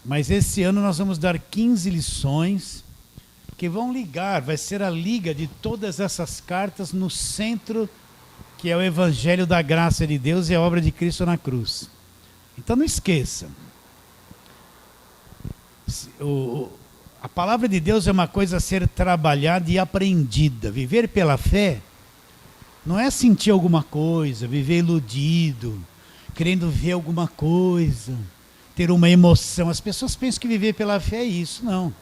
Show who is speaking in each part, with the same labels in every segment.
Speaker 1: Mas esse ano nós vamos dar 15 lições que vão ligar, vai ser a liga de todas essas cartas no centro, que é o Evangelho da Graça de Deus e a obra de Cristo na cruz. Então não esqueça. A palavra de Deus é uma coisa a ser trabalhada e aprendida. Viver pela fé não é sentir alguma coisa, viver iludido, querendo ver alguma coisa, ter uma emoção. As pessoas pensam que viver pela fé é isso. Não.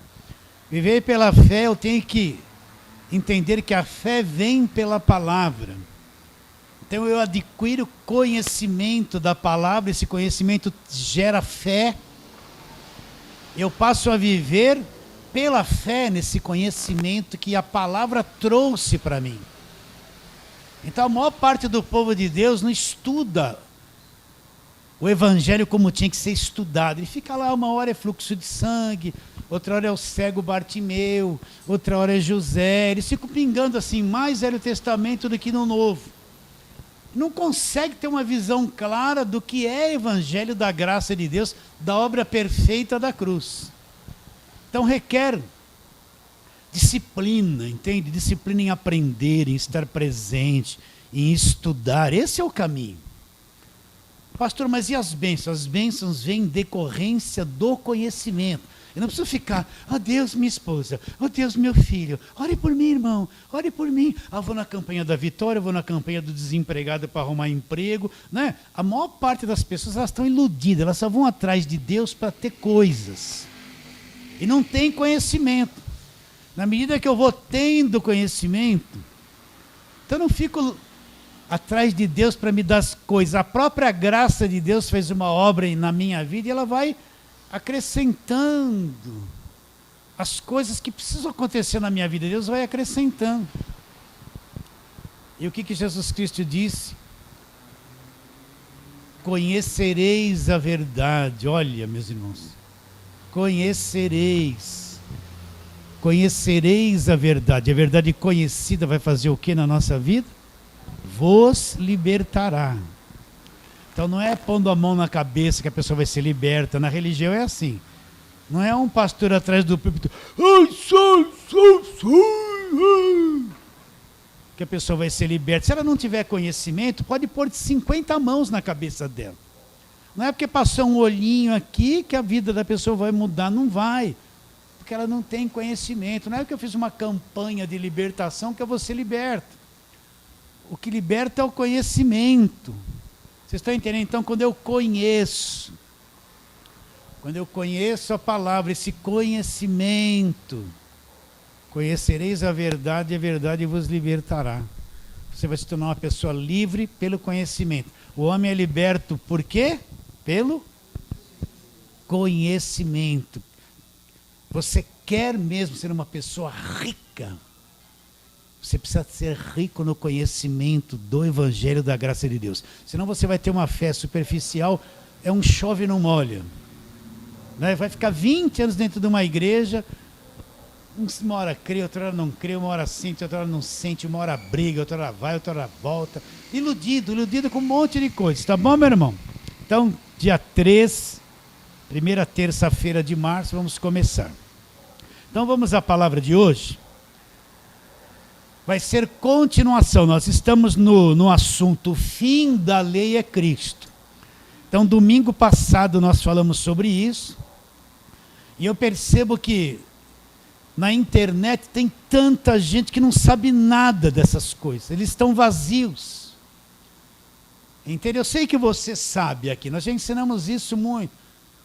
Speaker 1: Viver pela fé, eu tenho que entender que a fé vem pela palavra. Então eu adquiro conhecimento da palavra, esse conhecimento gera fé. Eu passo a viver pela fé nesse conhecimento que a palavra trouxe para mim. Então a maior parte do povo de Deus não estuda o evangelho como tinha que ser estudado. Ele fica lá, uma hora é fluxo de sangue, outra hora é o cego Bartimeu, outra hora é José. Eles ficam pingando assim, mais Velho Testamento do que no Novo. Não consegue ter uma visão clara do que é evangelho da graça de Deus, da obra perfeita da cruz. Então requer disciplina, entende? Disciplina em aprender, em estar presente, em estudar. Esse é o caminho. Pastor, mas e as bênçãos? As bênçãos vêm em decorrência do conhecimento. Eu não preciso ficar, ó Deus, minha esposa, ó Deus, meu filho, ore por mim, irmão, ore por mim. Vou na campanha da vitória, vou na campanha do desempregado para arrumar emprego, né? A maior parte das pessoas, elas estão iludidas, elas só vão atrás de Deus para ter coisas. E não tem conhecimento. Na medida que eu vou tendo conhecimento, então eu não fico atrás de Deus para me dar as coisas. A própria graça de Deus fez uma obra na minha vida e ela vai acrescentando as coisas que precisam acontecer na minha vida. Deus vai acrescentando. E o que Jesus Cristo disse? Conhecereis a verdade. Olha, meus irmãos, conhecereis a verdade. A verdade conhecida vai fazer o que na nossa vida? Vos libertará. Então não é pondo a mão na cabeça que a pessoa vai ser liberta. Na religião é assim. Não é um pastor atrás do púlpito, que a pessoa vai ser liberta. Se ela não tiver conhecimento, pode pôr 50 mãos na cabeça dela. Não é porque passou um olhinho aqui que a vida da pessoa vai mudar. Não vai. Porque ela não tem conhecimento. Não é porque eu fiz uma campanha de libertação que eu vou ser liberta. O que liberta é o conhecimento. Vocês estão entendendo? Então, quando eu conheço a palavra, esse conhecimento, conhecereis a verdade e a verdade vos libertará. Você vai se tornar uma pessoa livre pelo conhecimento. O homem é liberto por quê? Pelo conhecimento. Você quer mesmo ser uma pessoa rica? Você precisa ser rico no conhecimento do Evangelho da graça de Deus. Senão você vai ter uma fé superficial, é um chove e não molha. Né? Vai ficar 20 anos dentro de uma igreja, uma hora crê, outra hora não crê, uma hora sente, outra hora não sente, uma hora briga, outra hora vai, outra hora volta. Iludido com um monte de coisas. Tá bom, meu irmão? Então, dia 3, primeira terça-feira de março, vamos começar. Então vamos à palavra de hoje. Vai ser continuação. Nós estamos no assunto, o fim da lei é Cristo. Então, domingo passado nós falamos sobre isso. E eu percebo que na internet tem tanta gente que não sabe nada dessas coisas. Eles estão vazios. Entendeu? Eu sei que você sabe aqui. Nós já ensinamos isso muito.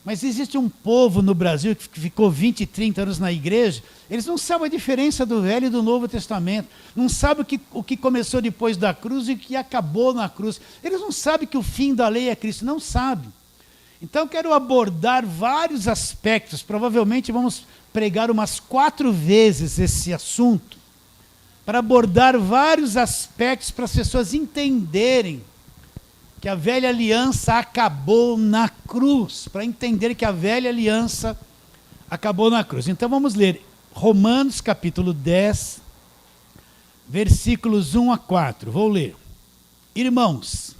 Speaker 1: Mas existe um povo no Brasil que ficou 20, 30 anos na igreja, eles não sabem a diferença do Velho e do Novo Testamento, não sabem o que começou depois da cruz e o que acabou na cruz. Eles não sabem que o fim da lei é Cristo, não sabem. Então eu quero abordar vários aspectos, provavelmente vamos pregar umas 4 vezes esse assunto, para abordar vários aspectos para as pessoas entenderem que a velha aliança acabou na cruz, para entender que a velha aliança acabou na cruz. Então vamos ler Romanos capítulo 10, versículos 1 a 4. Vou ler. Irmãos,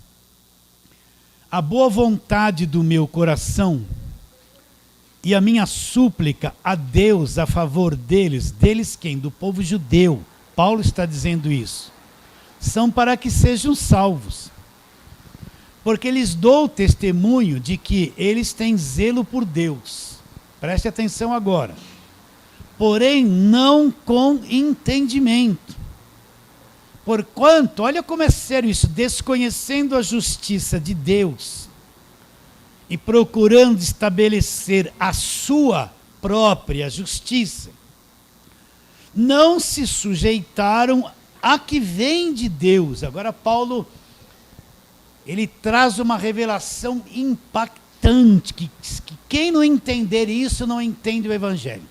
Speaker 1: a boa vontade do meu coração e a minha súplica a Deus a favor deles, deles quem? Do povo judeu. Paulo está dizendo isso. São para que sejam salvos. Porque lhes dou testemunho de que eles têm zelo por Deus. Preste atenção agora. Porém, não com entendimento. Porquanto, olha como é sério isso, desconhecendo a justiça de Deus e procurando estabelecer a sua própria justiça, não se sujeitaram a que vem de Deus. Agora Paulo, ele traz uma revelação impactante, que quem não entender isso não entende o Evangelho.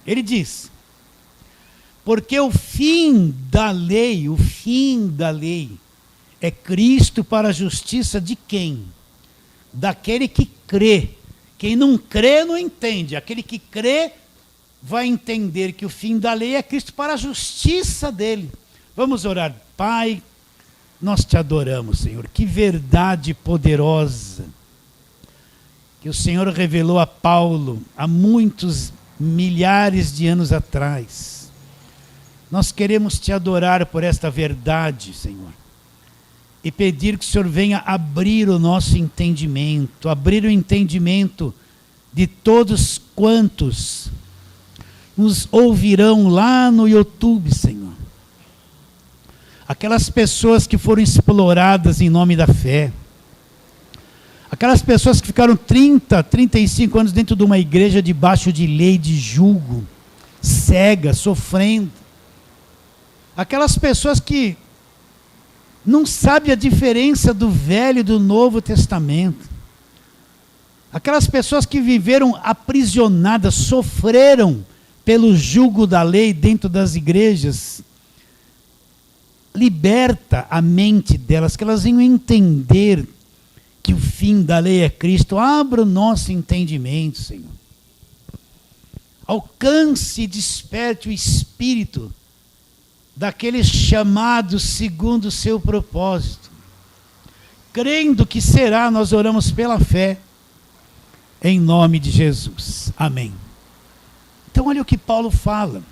Speaker 1: Ele diz: porque o fim da lei é Cristo para a justiça de quem? Daquele que crê. Quem não crê não entende. Aquele que crê vai entender que o fim da lei é Cristo para a justiça dele. Vamos orar. Pai, nós te adoramos, Senhor. Que verdade poderosa que o Senhor revelou a Paulo há muitos milhares de anos atrás. Nós queremos te adorar por esta verdade, Senhor, e pedir que o Senhor venha abrir o nosso entendimento, abrir o entendimento de todos quantos nos ouvirão lá no YouTube, Senhor. Aquelas pessoas que foram exploradas em nome da fé, aquelas pessoas que ficaram 30, 35 anos dentro de uma igreja debaixo de lei, de jugo, cega, sofrendo. Aquelas pessoas que não sabem a diferença do Velho e do Novo Testamento. Aquelas pessoas que viveram aprisionadas, sofreram pelo jugo da lei dentro das igrejas. Liberta a mente delas, que elas venham entender que o fim da lei é Cristo. Abra o nosso entendimento, Senhor. Alcance e desperte o espírito daqueles chamados segundo o seu propósito. Crendo que será, nós oramos pela fé, em nome de Jesus. Amém. Então olha o que Paulo fala.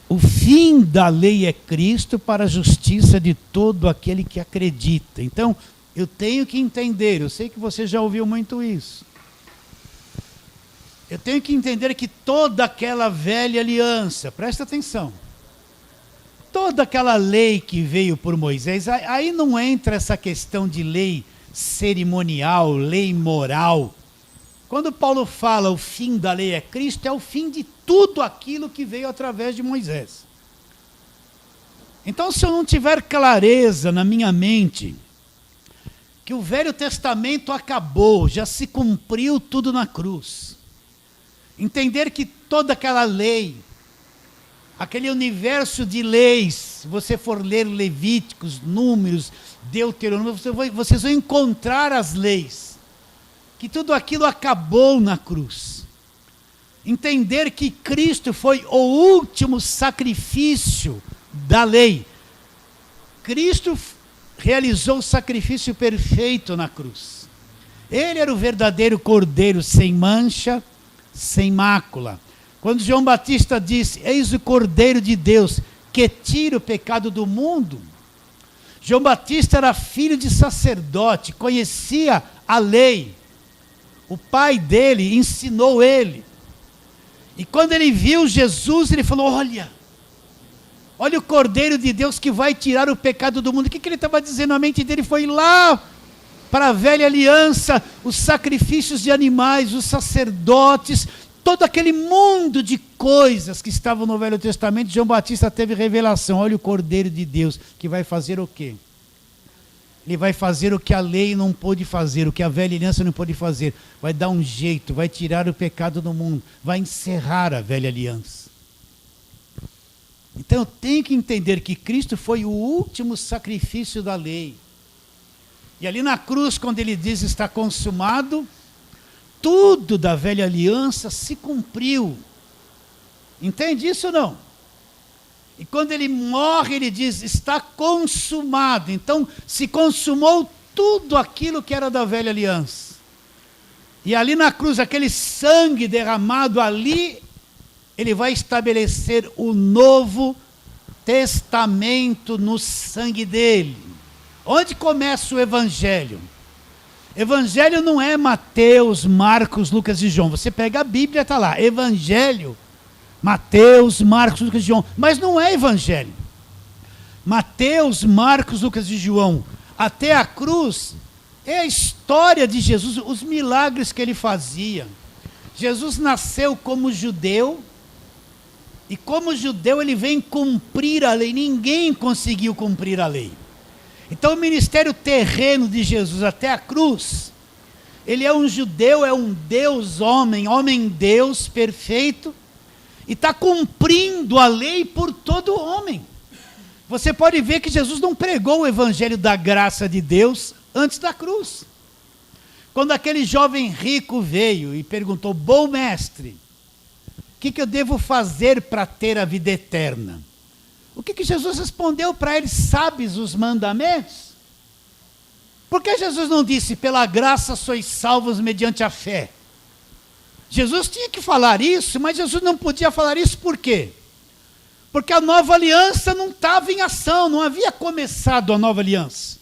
Speaker 1: O fim da lei é Cristo para a justiça de todo aquele que acredita. Então, eu tenho que entender, eu sei que você já ouviu muito isso. Eu tenho que entender que toda aquela velha aliança, presta atenção, toda aquela lei que veio por Moisés, aí não entra essa questão de lei cerimonial, lei moral. Quando Paulo fala o fim da lei é Cristo, é o fim de tudo aquilo que veio através de Moisés. Então, se eu não tiver clareza na minha mente que o Velho Testamento acabou, já se cumpriu tudo na cruz, entender que toda aquela lei, aquele universo de leis, se você for ler Levíticos, Números, Deuteronômio, vocês vão encontrar as leis, que tudo aquilo acabou na cruz. Entender que Cristo foi o último sacrifício da lei. Cristo realizou o sacrifício perfeito na cruz. Ele era o verdadeiro cordeiro, sem mancha, sem mácula. Quando João Batista disse: eis o Cordeiro de Deus, que tira o pecado do mundo. João Batista era filho de sacerdote, conhecia a lei. O pai dele ensinou ele. E quando ele viu Jesus, ele falou: olha o Cordeiro de Deus que vai tirar o pecado do mundo. O que ele estava dizendo? A mente dele foi lá para a velha aliança, os sacrifícios de animais, os sacerdotes, todo aquele mundo de coisas que estavam no Velho Testamento. João Batista teve revelação: olha o Cordeiro de Deus que vai fazer o quê? Ele vai fazer o que a lei não pôde fazer, o que a velha aliança não pôde fazer. Vai dar um jeito, vai tirar o pecado do mundo, vai encerrar a velha aliança. Então eu tenho que entender que Cristo foi o último sacrifício da lei. E ali na cruz, quando ele diz está consumado, tudo da velha aliança se cumpriu. Entende isso ou não? E quando ele morre, ele diz, está consumado. Então, se consumou tudo aquilo que era da velha aliança. E ali na cruz, aquele sangue derramado ali, ele vai estabelecer o novo testamento no sangue dele. Onde começa o evangelho? Evangelho não é Mateus, Marcos, Lucas e João. Você pega a Bíblia, está lá. Evangelho, Mateus, Marcos, Lucas e João. Mas não é evangelho. Mateus, Marcos, Lucas e João, até a cruz, é a história de Jesus, os milagres que ele fazia. Jesus nasceu como judeu, e como judeu ele vem cumprir a lei. Ninguém conseguiu cumprir a lei. Então o ministério terreno de Jesus até a cruz, ele é um judeu, é um Deus homem, homem-deus perfeito, e está cumprindo a lei por todo homem. Você pode ver que Jesus não pregou o evangelho da graça de Deus antes da cruz. Quando aquele jovem rico veio e perguntou: bom mestre, o que eu devo fazer para ter a vida eterna? O que Jesus respondeu para ele? Sabes os mandamentos? Por que Jesus não disse: pela graça sois salvos mediante a fé? Jesus tinha que falar isso, mas Jesus não podia falar isso por quê? Porque a nova aliança não estava em ação, não havia começado a nova aliança.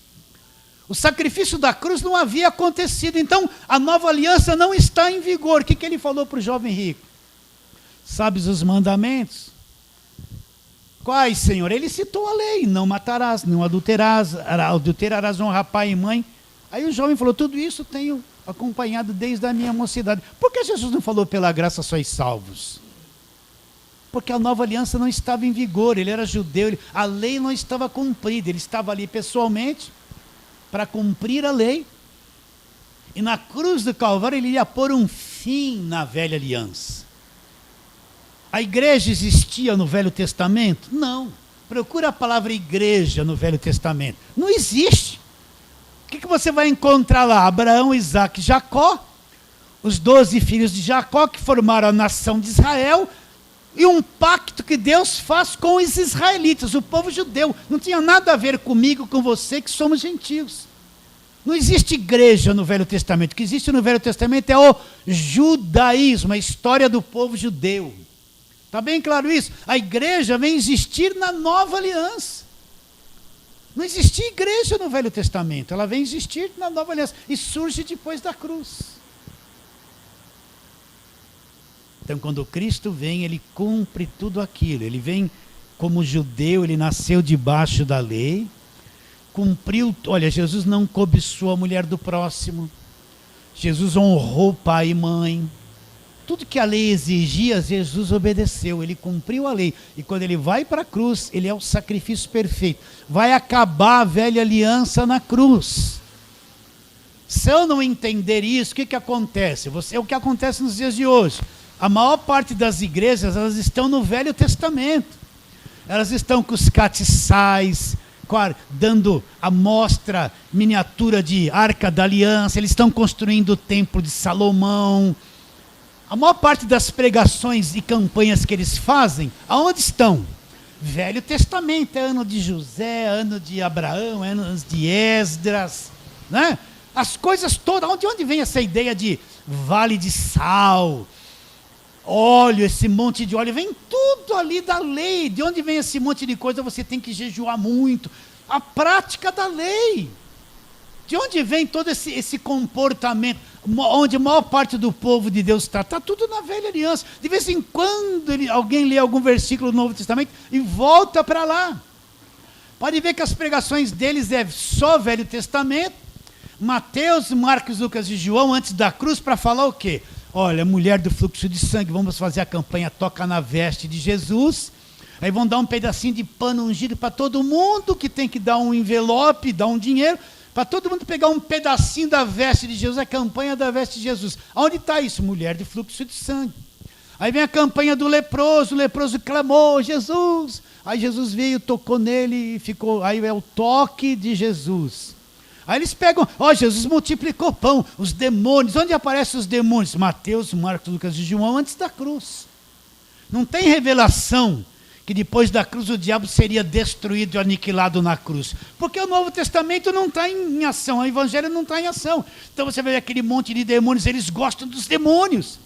Speaker 1: O sacrifício da cruz não havia acontecido, então a nova aliança não está em vigor. O que ele falou para o jovem rico? Sabes os mandamentos? Quais, Senhor? Ele citou a lei: não matarás, não adulterarás, honra pai e mãe. Aí o jovem falou: tudo isso tenho acompanhado desde a minha mocidade. Por que Jesus não falou: pela graça sois salvos? Porque a nova aliança não estava em vigor, ele era judeu, a lei não estava cumprida, ele estava ali pessoalmente para cumprir a lei, e na cruz do Calvário ele ia pôr um fim na velha aliança. A igreja existia no Velho Testamento? Não. Procura a palavra igreja no Velho Testamento. Não existe. O que você vai encontrar lá? Abraão, Isaac e Jacó, os 12 filhos de Jacó que formaram a nação de Israel, e um pacto que Deus faz com os israelitas, o povo judeu. Não tinha nada a ver comigo, com você, que somos gentios. Não existe igreja no Velho Testamento. O que existe no Velho Testamento é o judaísmo, a história do povo judeu. Está bem claro isso? A igreja vem existir na nova aliança. Não existia igreja no Velho Testamento, ela vem existir na nova aliança e surge depois da cruz. Então, quando Cristo vem, ele cumpre tudo aquilo. Ele vem como judeu, ele nasceu debaixo da lei, cumpriu. Olha, Jesus não cobiçou a mulher do próximo, Jesus honrou pai e mãe. Tudo que a lei exigia, Jesus obedeceu, ele cumpriu a lei. E quando ele vai para a cruz, ele é o sacrifício perfeito. Vai acabar a velha aliança na cruz. Se eu não entender isso, o que acontece? É o que acontece nos dias de hoje. A maior parte das igrejas, elas estão no Velho Testamento. Elas estão com os castiçais, dando a mostra, miniatura de Arca da Aliança. Eles estão construindo o Templo de Salomão. A maior parte das pregações e campanhas que eles fazem, aonde estão? Velho Testamento, é ano de José, ano de Abraão, anos de Esdras, né? As coisas todas, de onde vem essa ideia de vale de sal, óleo, esse monte de óleo? Vem tudo ali da lei. De onde vem esse monte de coisa? Você tem que jejuar muito. A prática da lei. De onde vem todo esse comportamento? Onde a maior parte do povo de Deus está? Está tudo na velha aliança. De vez em quando alguém lê algum versículo do Novo Testamento e volta para lá. Pode ver que as pregações deles é só Velho Testamento, Mateus, Marcos, Lucas e João, antes da cruz, para falar o quê? Olha, mulher do fluxo de sangue, vamos fazer a campanha Toca na Veste de Jesus. Aí vão dar um pedacinho de pano ungido para todo mundo, que tem que dar um envelope, dar um dinheiro, para todo mundo pegar um pedacinho da veste de Jesus, a campanha da veste de Jesus. Onde está isso? Mulher de fluxo de sangue. Aí vem a campanha do leproso, o leproso clamou: Jesus. Aí Jesus veio, tocou nele e ficou, aí é o toque de Jesus. Aí eles pegam, Jesus multiplicou pão, os demônios. Onde aparecem os demônios? Mateus, Marcos, Lucas e João, antes da cruz. Não tem revelação que depois da cruz o diabo seria destruído e aniquilado na cruz. Porque o Novo Testamento não está em ação, o Evangelho não está em ação. Então você vê aquele monte de demônios, eles gostam dos demônios.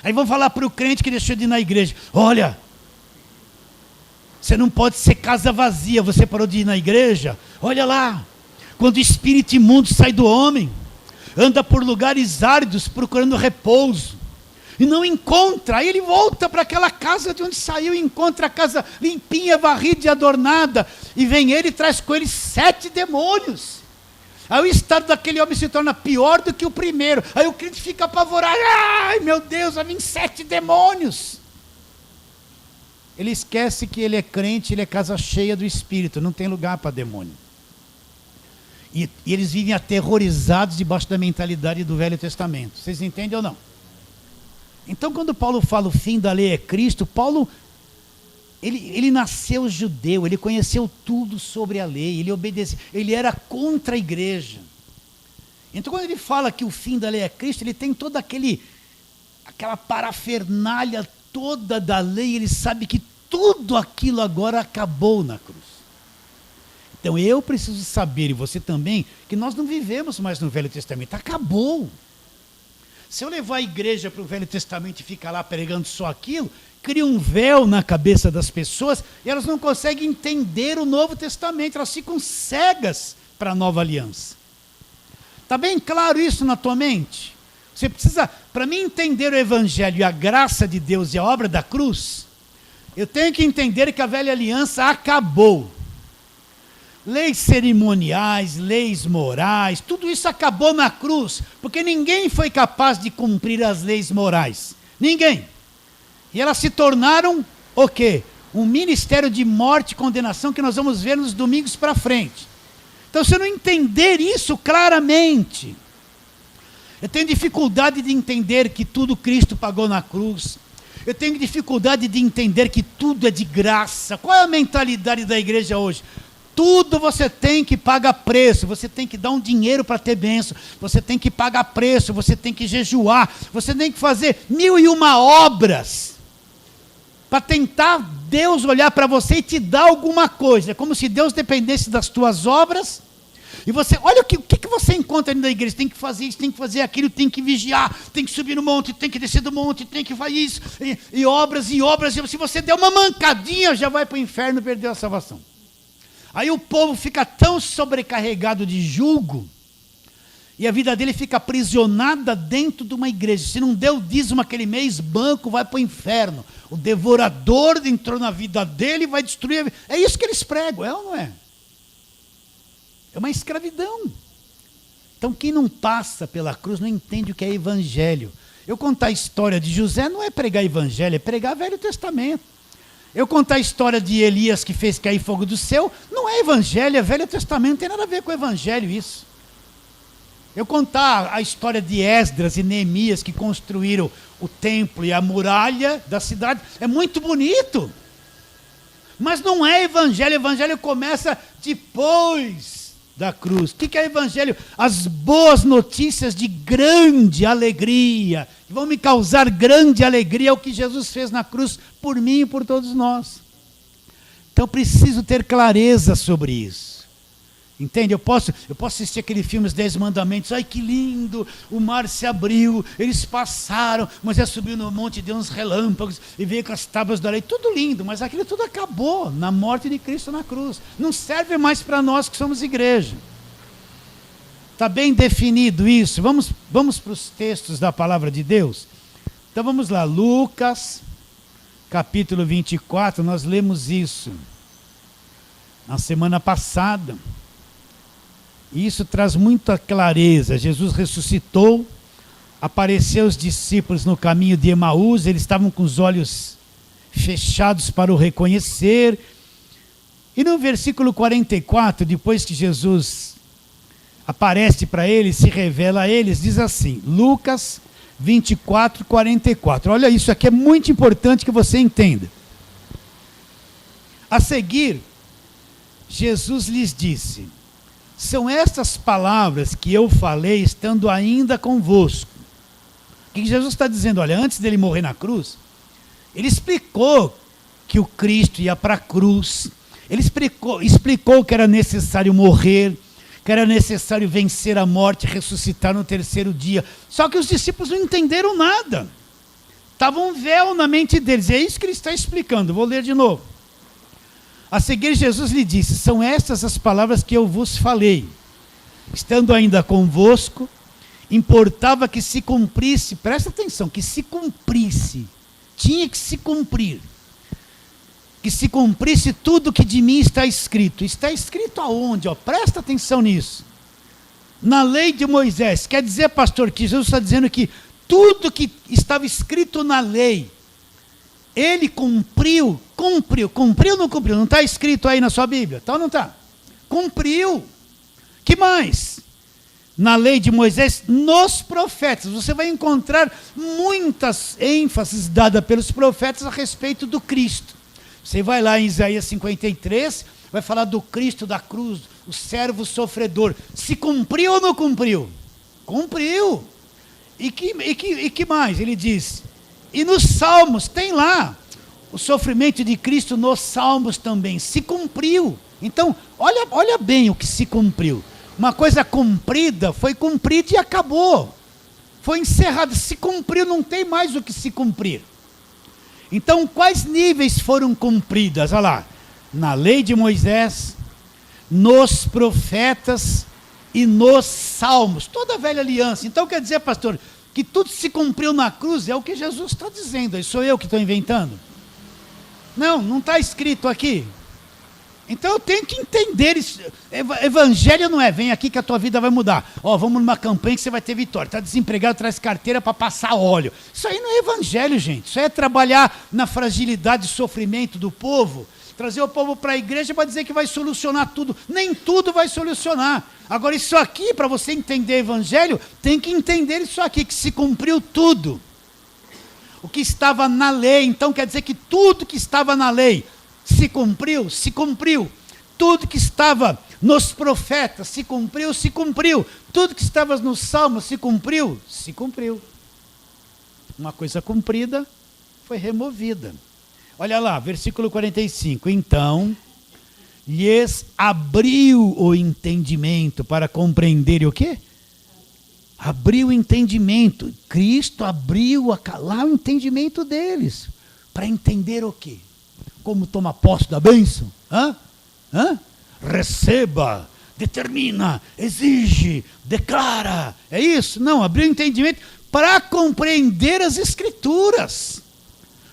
Speaker 1: Aí vão falar para o crente que deixou de ir na igreja: olha, você não pode ser casa vazia, você parou de ir na igreja? Olha lá, quando o espírito imundo sai do homem, anda por lugares áridos procurando repouso, e não encontra, aí ele volta para aquela casa de onde saiu, e encontra a casa limpinha, varrida e adornada, e vem ele e traz com ele 7 demônios. Aí o estado daquele homem se torna pior do que o primeiro. Aí o crente fica apavorado: ai meu Deus, vai vir 7 demônios. Ele esquece que ele é crente, ele é casa cheia do Espírito, não tem lugar para demônio. E eles vivem aterrorizados debaixo da mentalidade do Velho Testamento. Vocês entendem ou não? Então, quando Paulo fala o fim da lei é Cristo, Paulo, ele nasceu judeu, ele conheceu tudo sobre a lei, ele obedeceu, ele era contra a igreja. Então, quando ele fala que o fim da lei é Cristo, ele tem toda aquela parafernália toda da lei, ele sabe que tudo aquilo agora acabou na cruz. Então, eu preciso saber, e você também, que nós não vivemos mais no Velho Testamento, acabou. Se eu levar a igreja para o Velho Testamento e ficar lá pregando só aquilo, cria um véu na cabeça das pessoas e elas não conseguem entender o Novo Testamento, elas ficam cegas para a nova aliança. Está bem claro isso na tua mente? Você precisa, para mim entender o Evangelho e a graça de Deus e a obra da cruz, eu tenho que entender que a velha aliança acabou. Leis cerimoniais, leis morais, tudo isso acabou na cruz, porque ninguém foi capaz de cumprir as leis morais. Ninguém. E elas se tornaram o quê? Um ministério de morte e condenação que nós vamos ver nos domingos para frente. Então, se eu não entender isso claramente, eu tenho dificuldade de entender que tudo Cristo pagou na cruz. Eu tenho dificuldade de entender que tudo é de graça. Qual é a mentalidade da igreja hoje? Tudo você tem que pagar preço, você tem que dar um dinheiro para ter bênção, você tem que pagar preço, você tem que jejuar, você tem que fazer 1001 obras para tentar Deus olhar para você e te dar alguma coisa. É como se Deus dependesse das tuas obras. E você, olha o que você encontra ali na igreja: tem que fazer isso, tem que fazer aquilo, tem que vigiar, tem que subir no monte, tem que descer do monte, tem que fazer isso, e obras, e se você der uma mancadinha, já vai para o inferno e perdeu a salvação. Aí o povo fica tão sobrecarregado de jugo, e a vida dele fica aprisionada dentro de uma igreja. Se não deu dízimo aquele mês, banco, vai para o inferno. O devorador entrou na vida dele e vai destruir a vida. É isso que eles pregam, é ou não é? É uma escravidão. Então quem não passa pela cruz não entende o que é evangelho. Eu contar a história de José não é pregar evangelho, é pregar Velho Testamento. Eu contar a história de Elias que fez cair fogo do céu, não é evangelho, é Velho Testamento, não tem nada a ver com o evangelho isso. Eu contar a história de Esdras e Neemias que construíram o templo e a muralha da cidade, é muito bonito. Mas não é evangelho, o evangelho começa depois da cruz. O que é evangelho? As boas notícias de grande alegria, que vão me causar grande alegria, é o que Jesus fez na cruz por mim e por todos nós. Então eu preciso ter clareza sobre isso. Entende? Eu posso assistir aquele filme Os 10 Mandamentos, ai que lindo, o mar se abriu, eles passaram, Moisés subiu no monte, deu uns relâmpagos e veio com as tábuas da lei, tudo lindo, mas aquilo tudo acabou na morte de Cristo na cruz. Não serve mais para nós que somos igreja. Está bem definido isso? Vamos para os textos da palavra de Deus? Então vamos lá, Lucas, capítulo 24, nós lemos isso na semana passada. E isso traz muita clareza. Jesus ressuscitou, apareceu aos discípulos no caminho de Emaús, eles estavam com os olhos fechados para o reconhecer. E no versículo 44, depois que Jesus aparece para eles, se revela a eles, diz assim, Lucas 24, 44. Olha, isso aqui é muito importante que você entenda. A seguir, Jesus lhes disse: são estas palavras que eu falei estando ainda convosco. O que Jesus está dizendo? Olha, antes dele morrer na cruz, ele explicou que o Cristo ia para a cruz. Ele explicou que era necessário morrer, que era necessário vencer a morte e ressuscitar no terceiro dia. Só que os discípulos não entenderam nada. Estava um véu na mente deles. É isso que ele está explicando. Vou ler de novo. A seguir, Jesus lhe disse: são estas as palavras que eu vos falei. Estando ainda convosco, importava que se cumprisse, presta atenção, que se cumprisse, tinha que se cumprir. Que se cumprisse tudo que de mim está escrito. Está escrito aonde? Presta atenção nisso. Na lei de Moisés. Quer dizer, pastor, que Jesus está dizendo que tudo que estava escrito na lei, ele cumpriu ou não cumpriu? Não está escrito aí na sua Bíblia? Então não está. Cumpriu. Que mais? Na lei de Moisés, nos profetas. Você vai encontrar muitas ênfases dadas pelos profetas a respeito do Cristo. Você vai lá em Isaías 53, vai falar do Cristo da cruz, o servo sofredor. Se cumpriu ou não cumpriu? Cumpriu. E que mais? Ele diz, e nos Salmos, tem lá o sofrimento de Cristo nos Salmos também. Se cumpriu. Então, olha bem o que se cumpriu. Uma coisa cumprida, foi cumprida e acabou. Foi encerrada. Se cumpriu, não tem mais o que se cumprir. Então, quais níveis foram cumpridas? Olha lá, na lei de Moisés, nos profetas e nos salmos, toda a velha aliança. Então, quer dizer, pastor, que tudo se cumpriu na cruz, é o que Jesus está dizendo, sou eu que estou inventando? Não está escrito aqui. Então eu tenho que entender isso. Evangelho não é, vem aqui que a tua vida vai mudar. Vamos numa campanha que você vai ter vitória. Está desempregado, traz carteira para passar óleo. Isso aí não é evangelho, gente. Isso é trabalhar na fragilidade e sofrimento do povo. Trazer o povo para a igreja para dizer que vai solucionar tudo. Nem tudo vai solucionar. Agora isso aqui, para você entender evangelho, tem que entender isso aqui, que se cumpriu tudo. O que estava na lei, então quer dizer que tudo que estava na lei se cumpriu, se cumpriu. Tudo que estava nos profetas se cumpriu, se cumpriu. Tudo que estava nos salmos se cumpriu, se cumpriu. Uma coisa cumprida foi removida. Olha lá, versículo 45. Então, lhes abriu o entendimento para compreenderem o quê? Abriu o entendimento. Cristo abriu lá o entendimento deles. Para entender o quê? Como toma posse da bênção? Receba, determina, exige, declara. É isso? Não, abriu o entendimento para compreender as Escrituras.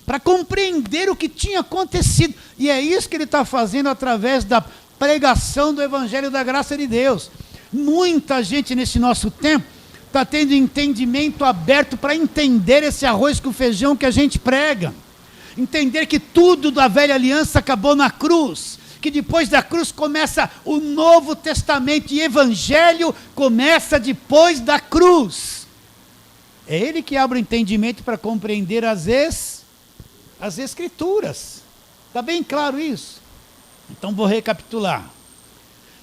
Speaker 1: Para compreender o que tinha acontecido. E é isso que ele está fazendo através da pregação do Evangelho da Graça de Deus. Muita gente nesse nosso tempo está tendo entendimento aberto para entender esse arroz com feijão que a gente prega. Entender que tudo da velha aliança acabou na cruz, que depois da cruz começa o Novo Testamento e Evangelho começa depois da cruz. É ele que abre o entendimento para compreender as Escrituras. Está bem claro isso? Então vou recapitular.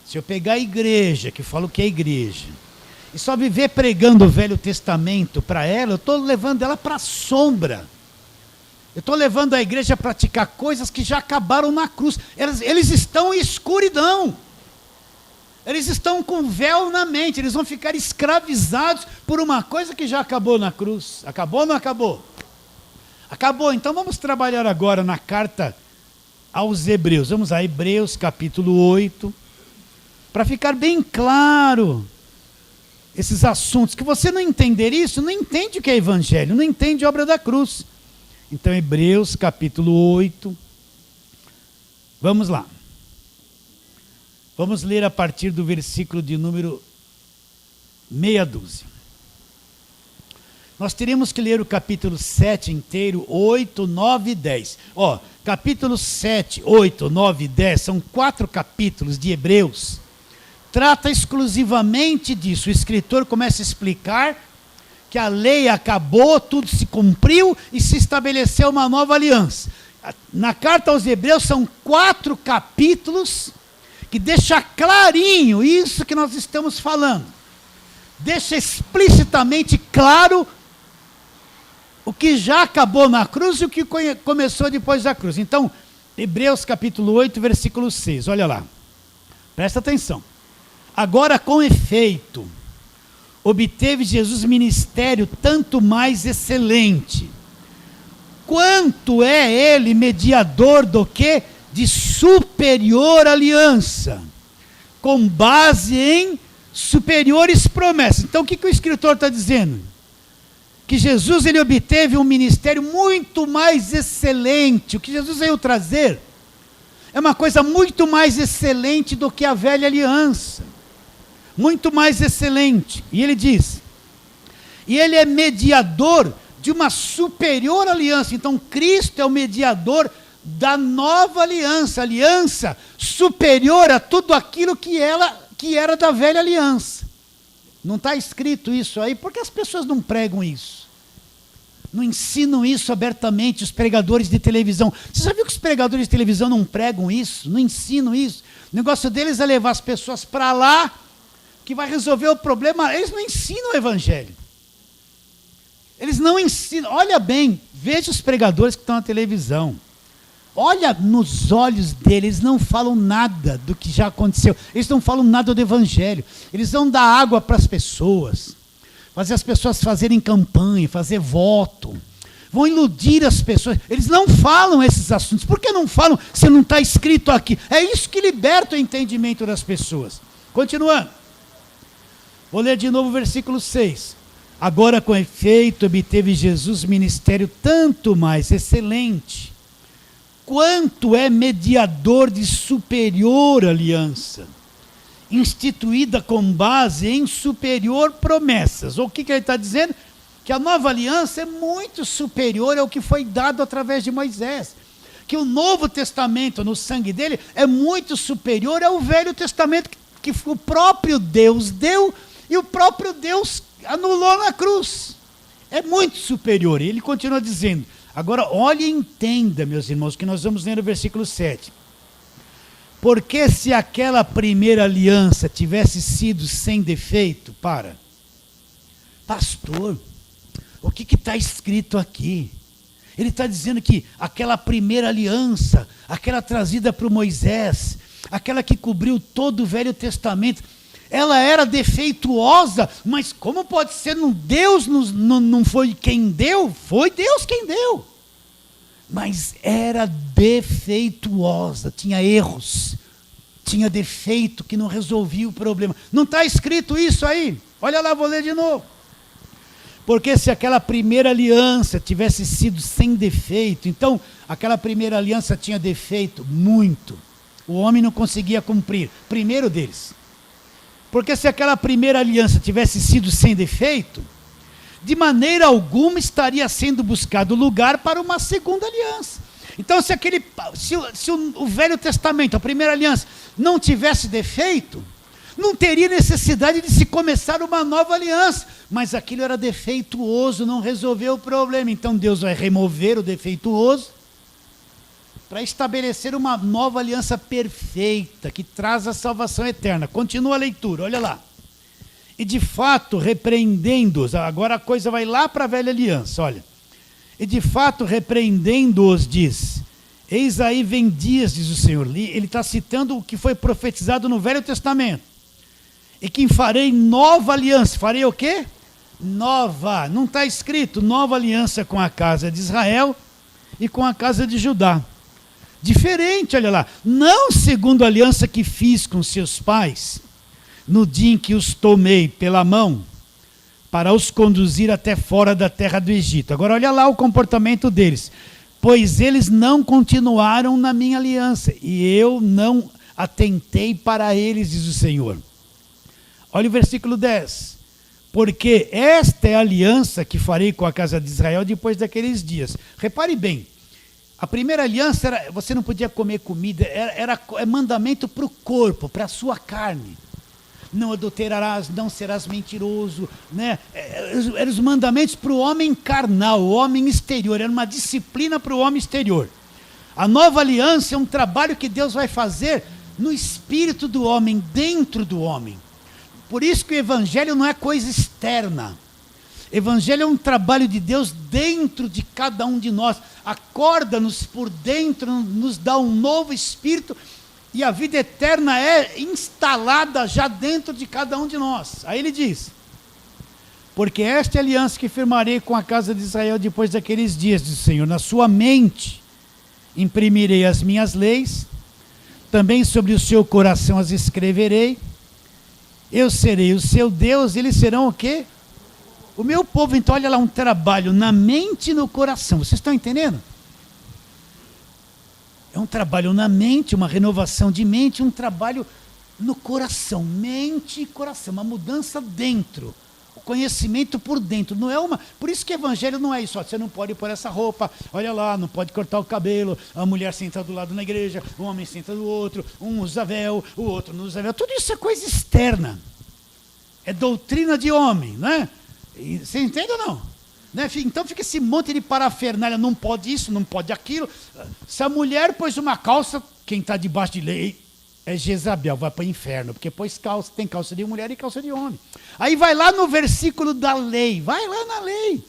Speaker 1: Se eu pegar a igreja, que falo que é igreja, e só viver pregando o Velho Testamento para ela, eu estou levando ela para a sombra. Eu estou levando a igreja a praticar coisas que já acabaram na cruz. Eles estão em escuridão. Eles estão com véu na mente. Eles vão ficar escravizados por uma coisa que já acabou na cruz. Acabou ou não acabou? Acabou. Então vamos trabalhar agora na carta aos Hebreus. Vamos a Hebreus capítulo 8. Para ficar bem claro esses assuntos. Que você não entender isso, não entende o que é evangelho. Não entende a obra da cruz. Então, Hebreus capítulo 8, vamos lá. Vamos ler a partir do versículo de número meia dúzia. Nós teríamos que ler o capítulo 7 inteiro, 8, 9 e 10. Capítulo 7, 8, 9 e 10, são 4 capítulos de Hebreus. Trata exclusivamente disso. O escritor começa a explicar que a lei acabou, tudo se cumpriu e se estabeleceu uma nova aliança. Na carta aos Hebreus são 4 capítulos que deixa clarinho isso que nós estamos falando. Deixa explicitamente claro o que já acabou na cruz e o que começou depois da cruz. Então, Hebreus capítulo 8, versículo 6, olha lá. Presta atenção. Agora, com efeito, obteve Jesus ministério tanto mais excelente, quanto é ele mediador do quê? De superior aliança, com base em superiores promessas. Então, o que o escritor está dizendo? Que Jesus ele obteve um ministério muito mais excelente. O que Jesus veio trazer é uma coisa muito mais excelente do que a velha aliança. Muito mais excelente. E ele diz, e ele é mediador de uma superior aliança. Então Cristo é o mediador da nova aliança, aliança superior a tudo aquilo que era da velha aliança. Não está escrito isso aí, porque as pessoas não pregam isso. Não ensinam isso abertamente, os pregadores de televisão. Você já viu que os pregadores de televisão não pregam isso? Não ensinam isso? O negócio deles é levar as pessoas para lá, que vai resolver o problema. Eles não ensinam o evangelho. Eles não ensinam. Olha bem, veja os pregadores que estão na televisão. Olha nos olhos deles, eles não falam nada do que já aconteceu. Eles não falam nada do evangelho. Eles vão dar água para as pessoas, fazer as pessoas fazerem campanha, fazer voto. Vão iludir as pessoas. Eles não falam esses assuntos. Por que não falam se não está escrito aqui? É isso que liberta o entendimento das pessoas. Continuando. Vou ler de novo o versículo 6. Agora, com efeito, obteve Jesus ministério tanto mais excelente, quanto é mediador de superior aliança, instituída com base em superior promessas. O que ele está dizendo? Que a nova aliança é muito superior ao que foi dado através de Moisés. Que o Novo Testamento, no sangue dele, é muito superior ao Velho Testamento, que o próprio Deus deu e o próprio Deus anulou na cruz. É muito superior. E ele continua dizendo, agora olhe e entenda, meus irmãos, que nós vamos ler no versículo 7. Porque se aquela primeira aliança tivesse sido sem defeito, pastor, o que está escrito aqui? Ele está dizendo que aquela primeira aliança, aquela trazida por Moisés, aquela que cobriu todo o Velho Testamento, ela era defeituosa, mas como pode ser? Deus não foi quem deu? Foi Deus quem deu. Mas era defeituosa, tinha erros, tinha defeito que não resolvia o problema. Não está escrito isso aí? Olha lá, vou ler de novo. Porque se aquela primeira aliança tivesse sido sem defeito, então aquela primeira aliança tinha defeito muito. O homem não conseguia cumprir. Primeiro deles. Porque se aquela primeira aliança tivesse sido sem defeito, de maneira alguma estaria sendo buscado lugar para uma segunda aliança. Então, se o Velho Testamento, a primeira aliança, não tivesse defeito, não teria necessidade de se começar uma nova aliança. Mas aquilo era defeituoso, não resolveu o problema. Então Deus vai remover o defeituoso para estabelecer uma nova aliança perfeita, que traz a salvação eterna. Continua a leitura, olha lá. E de fato, repreendendo-os, agora a coisa vai lá para a velha aliança, olha. E de fato, repreendendo-os, diz, eis aí vem dias, diz o Senhor. Ele está citando o que foi profetizado no Velho Testamento. E que farei nova aliança. Farei o quê? Nova. Não está escrito nova aliança com a casa de Israel e com a casa de Judá. Diferente, olha lá. Não segundo a aliança que fiz com seus pais, no dia em que os tomei pela mão, para os conduzir até fora da terra do Egito. Agora olha lá o comportamento deles. Pois eles não continuaram na minha aliança, e eu não atentei para eles, diz o Senhor. Olha o versículo 10. Porque esta é a aliança que farei com a casa de Israel depois daqueles dias. Repare bem, a primeira aliança era, você não podia comer comida, era mandamento para o corpo, para a sua carne. Não adulterarás, não serás mentiroso, né? Eram os mandamentos para o homem carnal, o homem exterior, era uma disciplina para o homem exterior. A nova aliança é um trabalho que Deus vai fazer no espírito do homem, dentro do homem. Por isso que o evangelho não é coisa externa. Evangelho é um trabalho de Deus dentro de cada um de nós. Acorda-nos por dentro, nos dá um novo espírito, e a vida eterna é instalada já dentro de cada um de nós. Aí ele diz: porque esta é a aliança que firmarei com a casa de Israel depois daqueles dias, diz o Senhor. Na sua mente imprimirei as minhas leis, também sobre o seu coração as escreverei. Eu serei o seu Deus, eles serão o quê? O meu povo. Então olha lá, um trabalho na mente e no coração. Vocês estão entendendo? É um trabalho na mente, uma renovação de mente, um trabalho no coração. Mente e coração, uma mudança dentro. O conhecimento por dentro. Não é uma. Por isso que evangelho não é isso. Ó, você não pode pôr essa roupa, olha lá, não pode cortar o cabelo, a mulher senta do lado na igreja, o homem senta do outro, um usa véu, o outro não usa véu. Tudo isso é coisa externa. É doutrina de homem, né? Você entende ou não? Né? Então fica esse monte de parafernália, não pode isso, não pode aquilo. Se a mulher pôs uma calça, quem está debaixo de lei é Jezabel, vai para o inferno, porque pôs calça, tem calça de mulher e calça de homem. Aí vai lá no versículo da lei, vai lá na lei,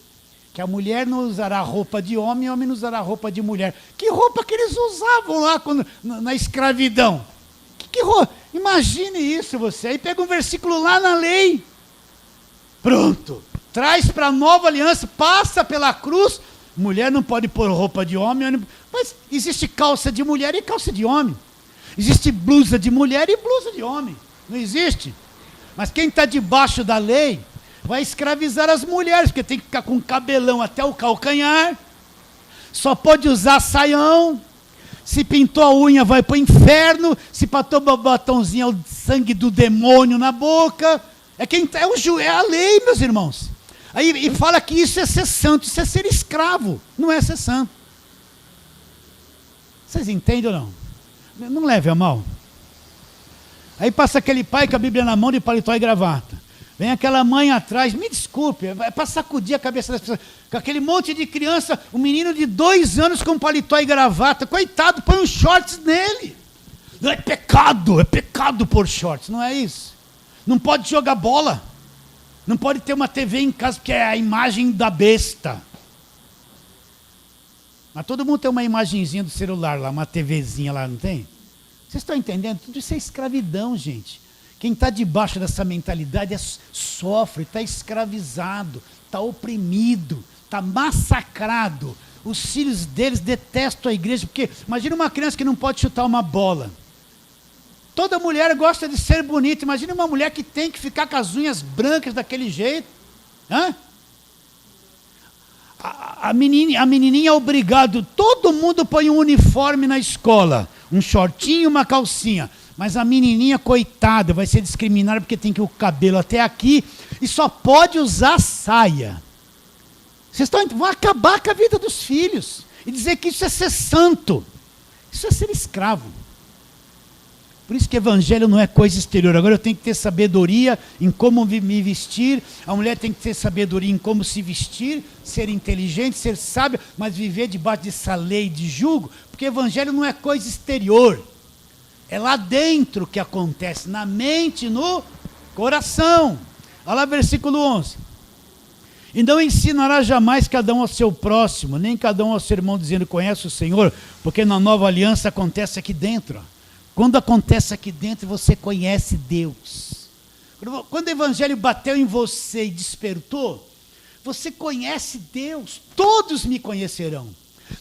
Speaker 1: que a mulher não usará roupa de homem e o homem não usará roupa de mulher. Que roupa que eles usavam lá na escravidão? Que roupa? Imagine isso você, aí pega um versículo lá na lei, pronto. Traz para a nova aliança, passa pela cruz. Mulher não pode pôr roupa de homem, mas existe calça de mulher e calça de homem. Existe blusa de mulher e blusa de homem. Não existe? Mas quem está debaixo da lei vai escravizar as mulheres, porque tem que ficar com cabelão até o calcanhar. Só pode usar saião. Se pintou a unha vai para o inferno. Se patou o batomzinho é o sangue do demônio na boca. É a lei, meus irmãos. Aí e fala que isso é ser santo, isso é ser escravo, não é ser santo. Vocês entendem ou não? Não leve a mal. Aí passa aquele pai com a Bíblia na mão de paletó e gravata. Vem aquela mãe atrás, me desculpe, é para sacudir a cabeça das pessoas. Com aquele monte de criança, um menino de 2 anos com paletó e gravata, coitado, põe um shorts nele. É pecado pôr shorts, não é isso? Não pode jogar bola. Não pode ter uma TV em casa, porque é a imagem da besta. Mas todo mundo tem uma imagenzinha do celular lá, uma TVzinha lá, não tem? Vocês estão entendendo? Tudo isso é escravidão, gente. Quem está debaixo dessa mentalidade sofre, está escravizado, está oprimido, está massacrado. Os filhos deles detestam a igreja, porque imagina uma criança que não pode chutar uma bola. Toda mulher gosta de ser bonita. Imagina uma mulher que tem que ficar com as unhas brancas daquele jeito. Hã? A menininha é obrigado. Todo mundo põe um uniforme na escola. Um shortinho e uma calcinha. Mas a menininha, coitada, vai ser discriminada porque tem que ir o cabelo até aqui. E só pode usar saia. Vocês vão acabar com a vida dos filhos. E dizer que isso é ser santo. Isso é ser escravo. Por isso que evangelho não é coisa exterior. Agora eu tenho que ter sabedoria em como me vestir. A mulher tem que ter sabedoria em como se vestir, ser inteligente, ser sábia, mas viver debaixo dessa lei de jugo, porque evangelho não é coisa exterior. É lá dentro que acontece, na mente, no coração. Olha lá versículo 11. E não ensinará jamais cada um ao seu próximo, nem cada um ao seu irmão, dizendo: conhece o Senhor, porque na nova aliança acontece aqui dentro. Quando acontece aqui dentro, você conhece Deus. Quando o evangelho bateu em você e despertou, você conhece Deus. Todos me conhecerão.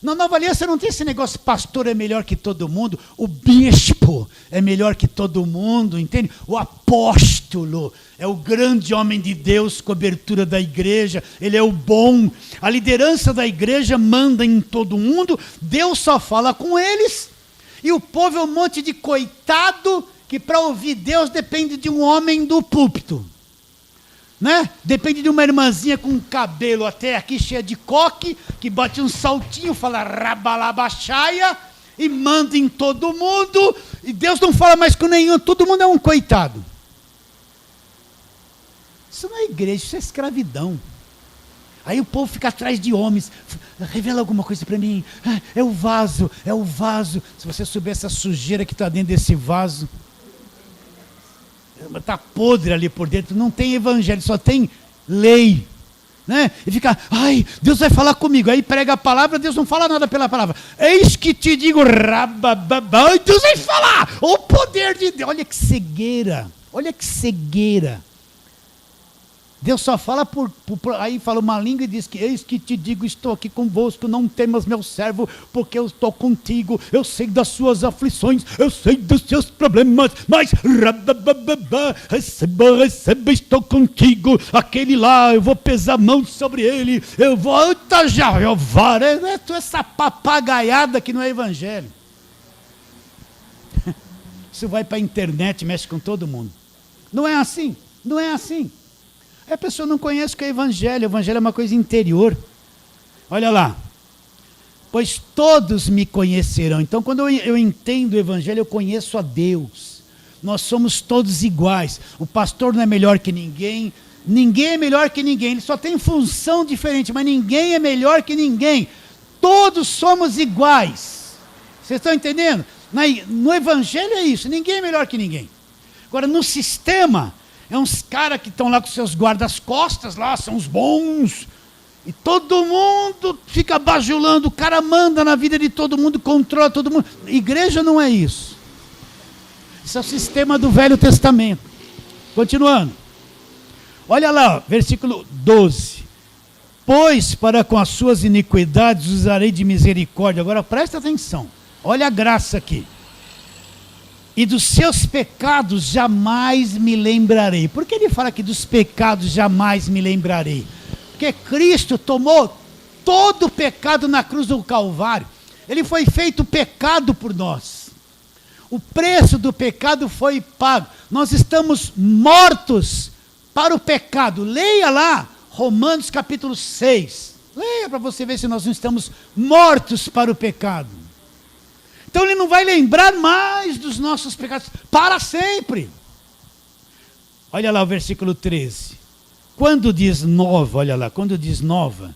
Speaker 1: Na nova aliança não tem esse negócio, pastor é melhor que todo mundo, o bispo é melhor que todo mundo, entende? O apóstolo é o grande homem de Deus, cobertura da igreja, ele é o bom. A liderança da igreja manda em todo mundo, Deus só fala com eles. E o povo é um monte de coitado que para ouvir Deus depende de um homem do púlpito. Né? Depende de uma irmãzinha com cabelo até aqui cheia de coque, que bate um saltinho, fala rabalabaxaia e manda em todo mundo. E Deus não fala mais com nenhum, todo mundo é um coitado. Isso não é igreja, isso é escravidão. Aí o povo fica atrás de homens. Revela alguma coisa para mim. É o vaso, é o vaso. Se você souber essa sujeira que está dentro desse vaso, está podre ali por dentro. Não tem evangelho, só tem lei. né? E fica, ai, Deus vai falar comigo. Aí prega a palavra, Deus não fala nada pela palavra. Eis que te digo, rabababá, Deus vai falar. O poder de Deus. Olha que cegueira. Olha que cegueira. Deus só fala aí fala uma língua e diz que eis que te digo, estou aqui convosco, não temas meu servo, porque eu estou contigo, eu sei das suas aflições, eu sei dos seus problemas, mas receba, estou contigo, aquele lá, eu vou pesar a mão sobre ele, eu vou, essa papagaiada que não é evangelho. Isso vai para a internet, mexe com todo mundo. Não é assim, não é assim. A pessoa não conhece o que é evangelho é uma coisa interior. Olha lá, pois todos me conhecerão. Então quando eu entendo o evangelho, eu conheço a Deus. Nós somos todos iguais. O pastor não é melhor que ninguém, ninguém é melhor que ninguém, ele só tem função diferente, mas ninguém é melhor que ninguém. Todos somos iguais. Vocês estão entendendo? No evangelho é isso, ninguém é melhor que ninguém. Agora no sistema, é uns caras que estão lá com seus guardas-costas, lá são os bons. E todo mundo fica bajulando, o cara manda na vida de todo mundo, controla todo mundo. Igreja não é isso. Isso é o sistema do Velho Testamento. Continuando. Olha lá, versículo 12. Pois para com as suas iniquidades usarei de misericórdia. Agora presta atenção. Olha a graça aqui. E dos seus pecados jamais me lembrarei. Por que ele fala que dos pecados jamais me lembrarei? Porque Cristo tomou todo o pecado na cruz do Calvário. Ele foi feito pecado por nós. O preço do pecado foi pago. Nós estamos mortos para o pecado. Leia lá Romanos capítulo 6. Leia para você ver se nós não estamos mortos para o pecado. Então ele não vai lembrar mais dos nossos pecados para sempre. Olha lá o versículo 13. Quando diz nova, olha lá, quando diz nova,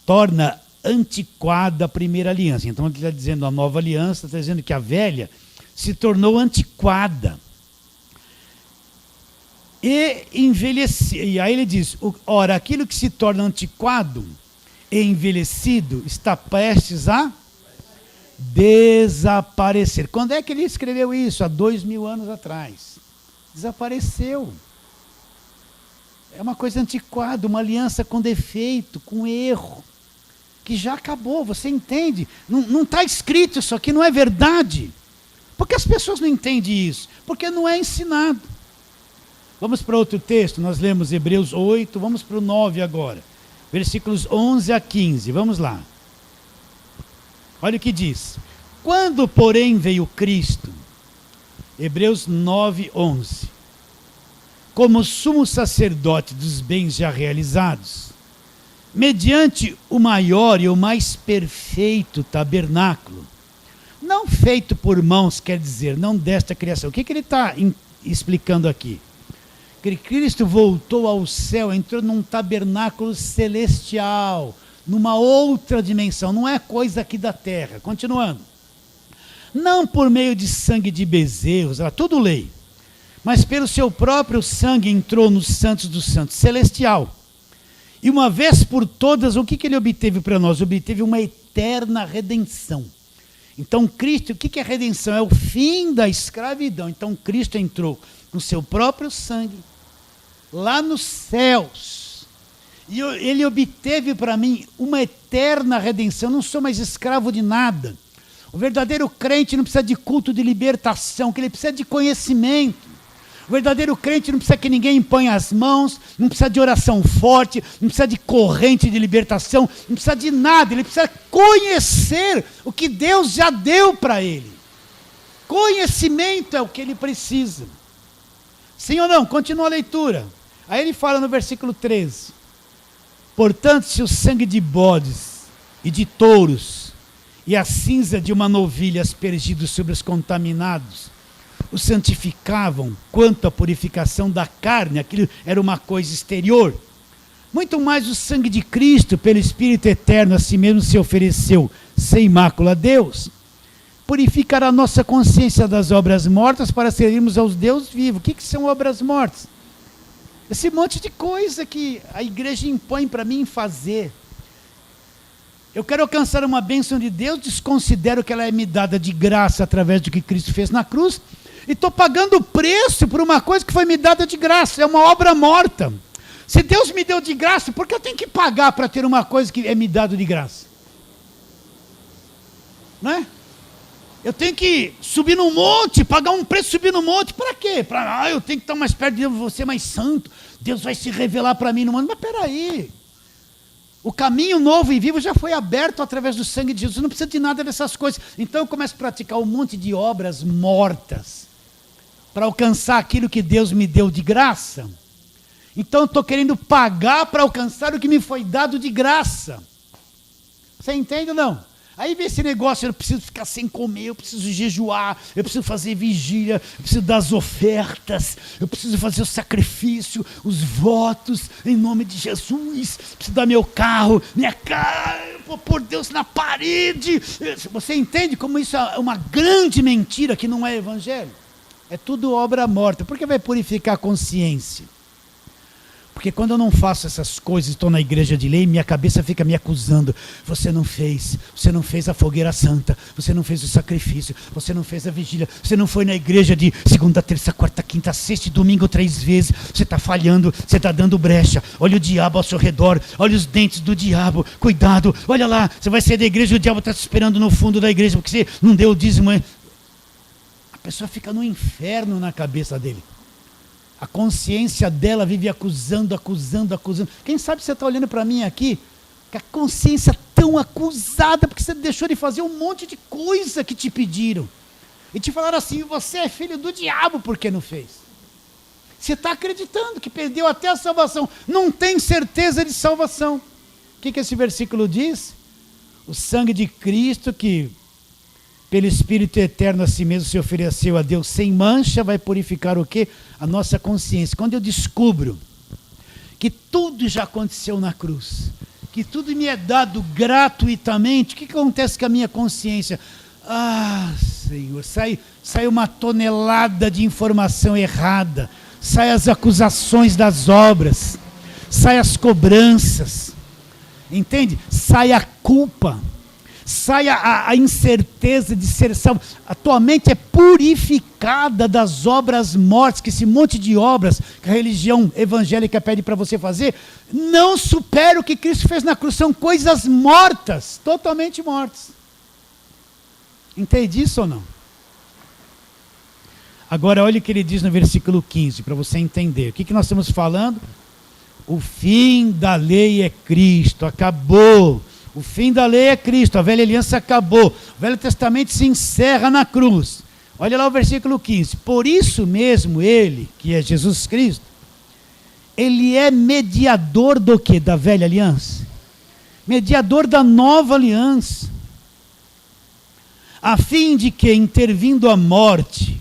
Speaker 1: torna antiquada a primeira aliança. Então ele está dizendo a nova aliança, está dizendo que a velha se tornou antiquada. E envelheceu. E aí ele diz, ora, aquilo que se torna antiquado e envelhecido está prestes a desaparecer. Quando é que ele escreveu isso? Há 2000 anos atrás. Desapareceu. É uma coisa antiquada, uma aliança com defeito, com erro, que já acabou, você entende? Não está escrito isso aqui, não é verdade. Por que as pessoas não entendem isso? Porque não é ensinado. Vamos para outro texto, nós lemos Hebreus 8, vamos para o 9 agora. Versículos 11 a 15, vamos lá. Olha o que diz. Quando, porém, veio Cristo, Hebreus 9, 11, como sumo sacerdote dos bens já realizados, mediante o maior e o mais perfeito tabernáculo, não feito por mãos, quer dizer, não desta criação. O que ele está explicando aqui? Que Cristo voltou ao céu, entrou num tabernáculo celestial, numa outra dimensão, não é coisa aqui da terra. Continuando. Não por meio de sangue de bezerros, tudo lei, mas pelo seu próprio sangue entrou nos santos dos santos, celestial. E uma vez por todas, o que ele obteve para nós? Obteve uma eterna redenção. Então Cristo, o que é redenção? É o fim da escravidão. Então Cristo entrou com seu próprio sangue, lá nos céus. E ele obteve para mim uma eterna redenção. Eu não sou mais escravo de nada. O verdadeiro crente não precisa de culto de libertação, que ele precisa de conhecimento. O verdadeiro crente não precisa que ninguém imponha as mãos, não precisa de oração forte, não precisa de corrente de libertação, não precisa de nada. Ele precisa conhecer o que Deus já deu para ele. Conhecimento é o que ele precisa. Sim ou não? Continua a leitura. Aí ele fala no versículo 13. Portanto, se o sangue de bodes e de touros e a cinza de uma novilha aspergidos sobre os contaminados os santificavam quanto à purificação da carne, aquilo era uma coisa exterior, muito mais o sangue de Cristo, pelo Espírito eterno, a si mesmo se ofereceu sem mácula a Deus, purificará a nossa consciência das obras mortas para servirmos aos Deus vivos. O que são obras mortas? Esse monte de coisa que a igreja impõe para mim fazer. Eu quero alcançar uma bênção de Deus, desconsidero que ela é me dada de graça através do que Cristo fez na cruz, e estou pagando o preço por uma coisa que foi me dada de graça, é uma obra morta. Se Deus me deu de graça, por que eu tenho que pagar para ter uma coisa que é me dado de graça? Não é? Eu tenho que subir no monte, pagar um preço, subir no monte, para quê? Eu tenho que estar mais perto de Deus, vou ser mais santo, Deus vai se revelar para mim no mundo. Mas peraí, o caminho novo e vivo já foi aberto através do sangue de Jesus, não precisa de nada dessas coisas. Então eu começo a praticar um monte de obras mortas, para alcançar aquilo que Deus me deu de graça. Então eu estou querendo pagar para alcançar o que me foi dado de graça. Você entende ou não? Aí vem esse negócio, eu preciso ficar sem comer, eu preciso jejuar, eu preciso fazer vigília, eu preciso dar as ofertas, eu preciso fazer o sacrifício, os votos, em nome de Jesus, preciso dar meu carro, minha casa, vou pôr Deus na parede. Você entende como isso é uma grande mentira que não é evangelho? É tudo obra morta. Por que vai purificar a consciência? Porque quando eu não faço essas coisas, estou na igreja de lei, minha cabeça fica me acusando. Você não fez a fogueira santa, você não fez o sacrifício, você não fez a vigília, você não foi na igreja de segunda, terça, quarta, quinta, sexta e domingo 3 vezes, você está falhando, você está dando brecha. Olha o diabo ao seu redor, olha os dentes do diabo, cuidado, olha lá, você vai sair da igreja e o diabo está te esperando no fundo da igreja, porque você não deu o dízimo. A pessoa fica no inferno na cabeça dele. A consciência dela vive acusando. Quem sabe você está olhando para mim aqui, com a consciência tão acusada, porque você deixou de fazer um monte de coisa que te pediram. E te falaram assim, você é filho do diabo porque não fez. Você está acreditando que perdeu até a salvação. Não tem certeza de salvação. O que esse versículo diz? O sangue de Cristo que pelo Espírito Eterno a si mesmo se ofereceu a Deus sem mancha, vai purificar o quê? A nossa consciência. Quando eu descubro que tudo já aconteceu na cruz, que tudo me é dado gratuitamente, o que acontece com a minha consciência? Senhor, sai uma tonelada de informação errada, sai as acusações das obras, sai as cobranças, entende? Sai a culpa, sai a incerteza de ser salvo. A tua mente é purificada das obras mortas, que esse monte de obras que a religião evangélica pede para você fazer, não supera o que Cristo fez na cruz, são coisas mortas, totalmente mortas. Entende isso ou não? Agora olha o que ele diz no versículo 15, para você entender. O que nós estamos falando? O fim da lei é Cristo, acabou. O fim da lei é Cristo, a velha aliança acabou. O Velho Testamento se encerra na cruz. Olha lá o versículo 15. Por isso mesmo ele, que é Jesus Cristo, ele é mediador do quê? Da velha aliança? Mediador da nova aliança. A fim de que, intervindo a morte,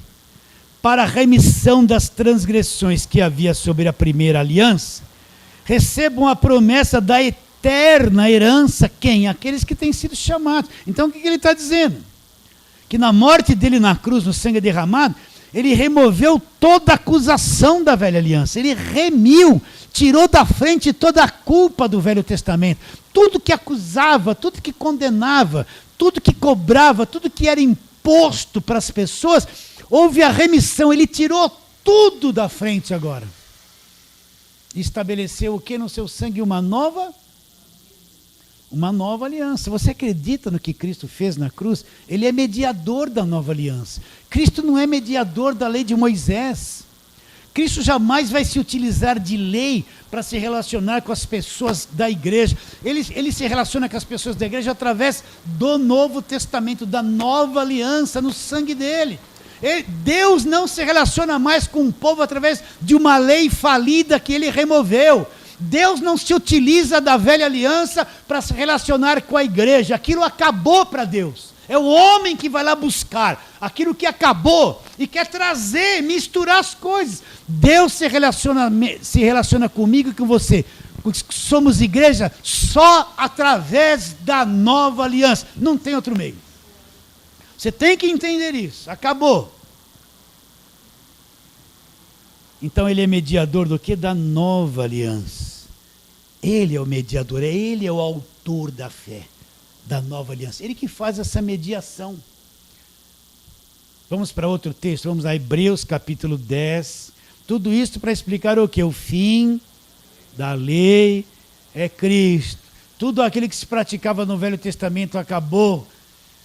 Speaker 1: para a remissão das transgressões que havia sobre a primeira aliança, recebam a promessa da eterna herança, quem? Aqueles que têm sido chamados. Então o que ele está dizendo? Que na morte dele na cruz, no sangue derramado, ele removeu toda a acusação da velha aliança, ele remiu, tirou da frente toda a culpa do Velho Testamento, tudo que acusava, tudo que condenava, tudo que cobrava, tudo que era imposto para as pessoas, houve a remissão, ele tirou tudo da frente agora. Estabeleceu o que no seu sangue? Uma nova aliança. Você acredita no que Cristo fez na cruz? Ele é mediador da nova aliança. Cristo não é mediador da lei de Moisés. Cristo jamais vai se utilizar de lei para se relacionar com as pessoas da igreja. Ele se relaciona com as pessoas da igreja através do Novo Testamento, da nova aliança no sangue dele. Deus não se relaciona mais com o povo através de uma lei falida que ele removeu. Deus não se utiliza da velha aliança para se relacionar com a igreja. Aquilo acabou para Deus. É o homem que vai lá buscar aquilo que acabou e quer trazer, misturar as coisas. Deus se relaciona comigo e com você. Somos igreja só através da nova aliança. Não tem outro meio. Você tem que entender isso. Acabou. Então ele é mediador do quê? Da nova aliança. Ele é o mediador, ele é o autor da fé, da nova aliança. Ele que faz essa mediação. Vamos para outro texto, vamos a Hebreus capítulo 10. Tudo isso para explicar o quê? O fim da lei é Cristo. Tudo aquilo que se praticava no Velho Testamento acabou.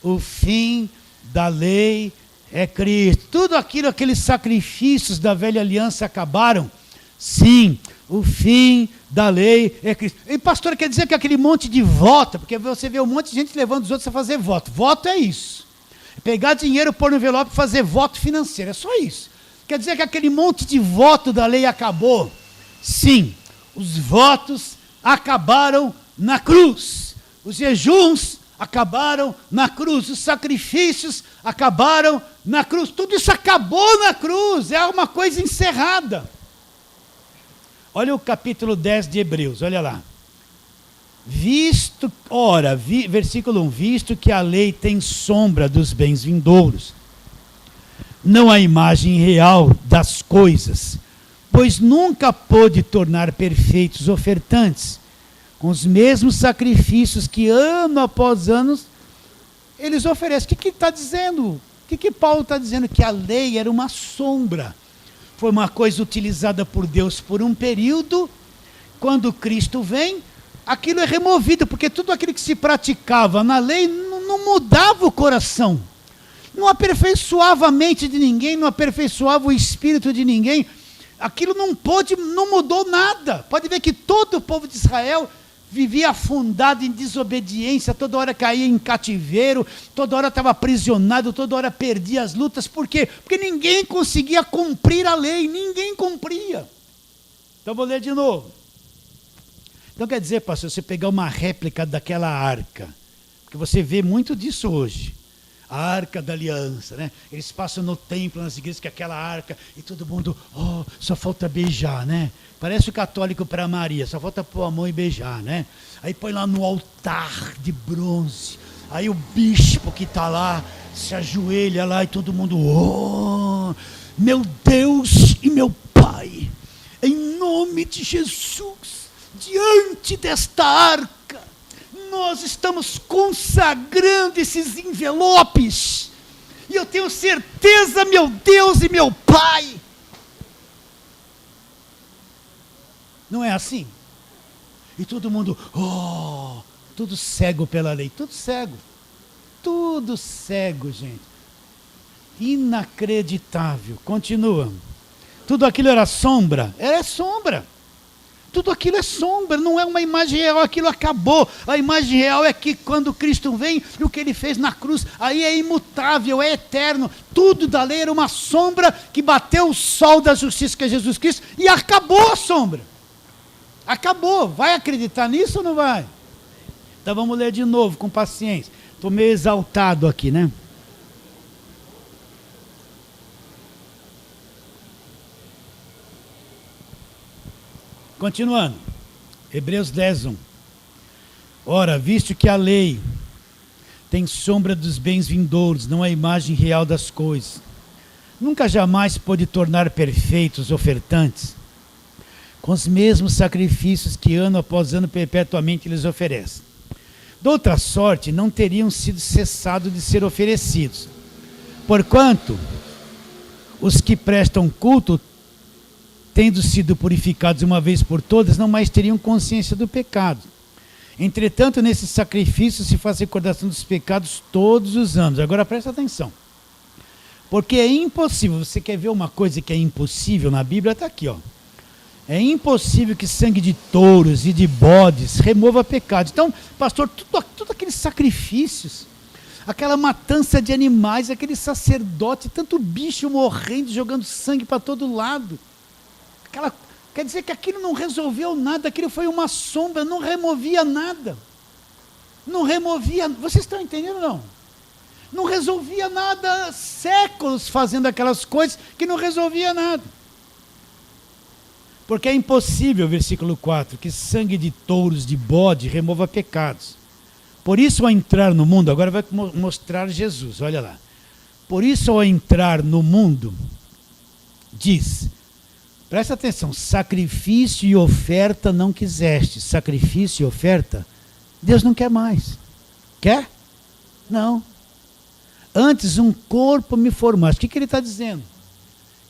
Speaker 1: O fim da lei é Cristo. Tudo aquilo, aqueles sacrifícios da velha aliança acabaram. Sim, o fim da lei é Cristo. E pastor, quer dizer que aquele monte de voto, porque você vê um monte de gente levando os outros a fazer voto. Voto é isso. Pegar dinheiro, pôr no envelope e fazer voto financeiro. É só isso. Quer dizer que aquele monte de voto da lei acabou? Sim, os votos acabaram na cruz. Os jejuns acabaram na cruz. Os sacrifícios acabaram na cruz. Tudo isso acabou na cruz. É uma coisa encerrada. Olha o capítulo 10 de Hebreus, olha lá. Versículo 1, visto que a lei tem sombra dos bens vindouros, não a imagem real das coisas, pois nunca pôde tornar perfeitos ofertantes, com os mesmos sacrifícios que ano após ano eles oferecem. O que está dizendo? O que Paulo está dizendo? Que a lei era uma sombra. Foi uma coisa utilizada por Deus por um período. Quando Cristo vem, aquilo é removido, porque tudo aquilo que se praticava na lei não mudava o coração, não aperfeiçoava a mente de ninguém, não aperfeiçoava o espírito de ninguém. Aquilo não mudou nada. Pode ver que todo o povo de Israel vivia afundado em desobediência, toda hora caía em cativeiro, toda hora estava aprisionado, toda hora perdia as lutas. Por quê? Porque ninguém conseguia cumprir a lei, ninguém cumpria. Então vou ler de novo. Então quer dizer, pastor, você pegar uma réplica daquela arca, porque você vê muito disso hoje, a arca da aliança, né? Eles passam no templo, nas igrejas, que é aquela arca, e todo mundo, só falta beijar, né? Parece o católico para Maria, só falta pôr a mão e beijar, né? Aí põe lá no altar de bronze, aí o bispo que está lá, se ajoelha lá e todo mundo, meu Deus e meu Pai, em nome de Jesus, diante desta arca, nós estamos consagrando esses envelopes, e eu tenho certeza, meu Deus e meu Pai. Não é assim? E todo mundo, tudo cego pela lei, tudo cego, gente. Inacreditável. Continua. Tudo aquilo era sombra? Era sombra. Tudo aquilo é sombra, não é uma imagem real, aquilo acabou. A imagem real é que quando Cristo vem, e o que ele fez na cruz, aí é imutável, é eterno. Tudo da lei era uma sombra que bateu o sol da justiça, que é Jesus Cristo, e acabou a sombra. Acabou. Vai acreditar nisso ou não vai? Então vamos ler de novo, com paciência. Estou meio exaltado aqui, né? Continuando, Hebreus 10, 1. Ora, visto que a lei tem sombra dos bens vindouros, não a imagem real das coisas, nunca jamais pôde tornar perfeitos ofertantes, com os mesmos sacrifícios que ano após ano perpetuamente lhes oferecem. De outra sorte, não teriam sido cessados de ser oferecidos, porquanto os que prestam culto, tendo sido purificados uma vez por todas, não mais teriam consciência do pecado. Entretanto, nesse sacrifício se faz recordação dos pecados todos os anos. Agora presta atenção. Porque é impossível, você quer ver uma coisa que é impossível na Bíblia? Está aqui, ó. É impossível que sangue de touros e de bodes remova pecado. Então, pastor, tudo aqueles sacrifícios, aquela matança de animais, aquele sacerdote, tanto bicho morrendo, jogando sangue para todo lado. Quer dizer que aquilo não resolveu nada, aquilo foi uma sombra, não removia nada. Não removia, vocês estão entendendo ou não? Não resolvia nada, séculos fazendo aquelas coisas que não resolvia nada. Porque é impossível, versículo 4, que sangue de touros, de bode, remova pecados. Por isso, ao entrar no mundo, agora vai mostrar Jesus, olha lá. Por isso, ao entrar no mundo, diz, Presta atenção, sacrifício e oferta não quiseste. Sacrifício e oferta, Deus não quer mais. Quer? Não. Antes um corpo me formaste. O que ele está dizendo?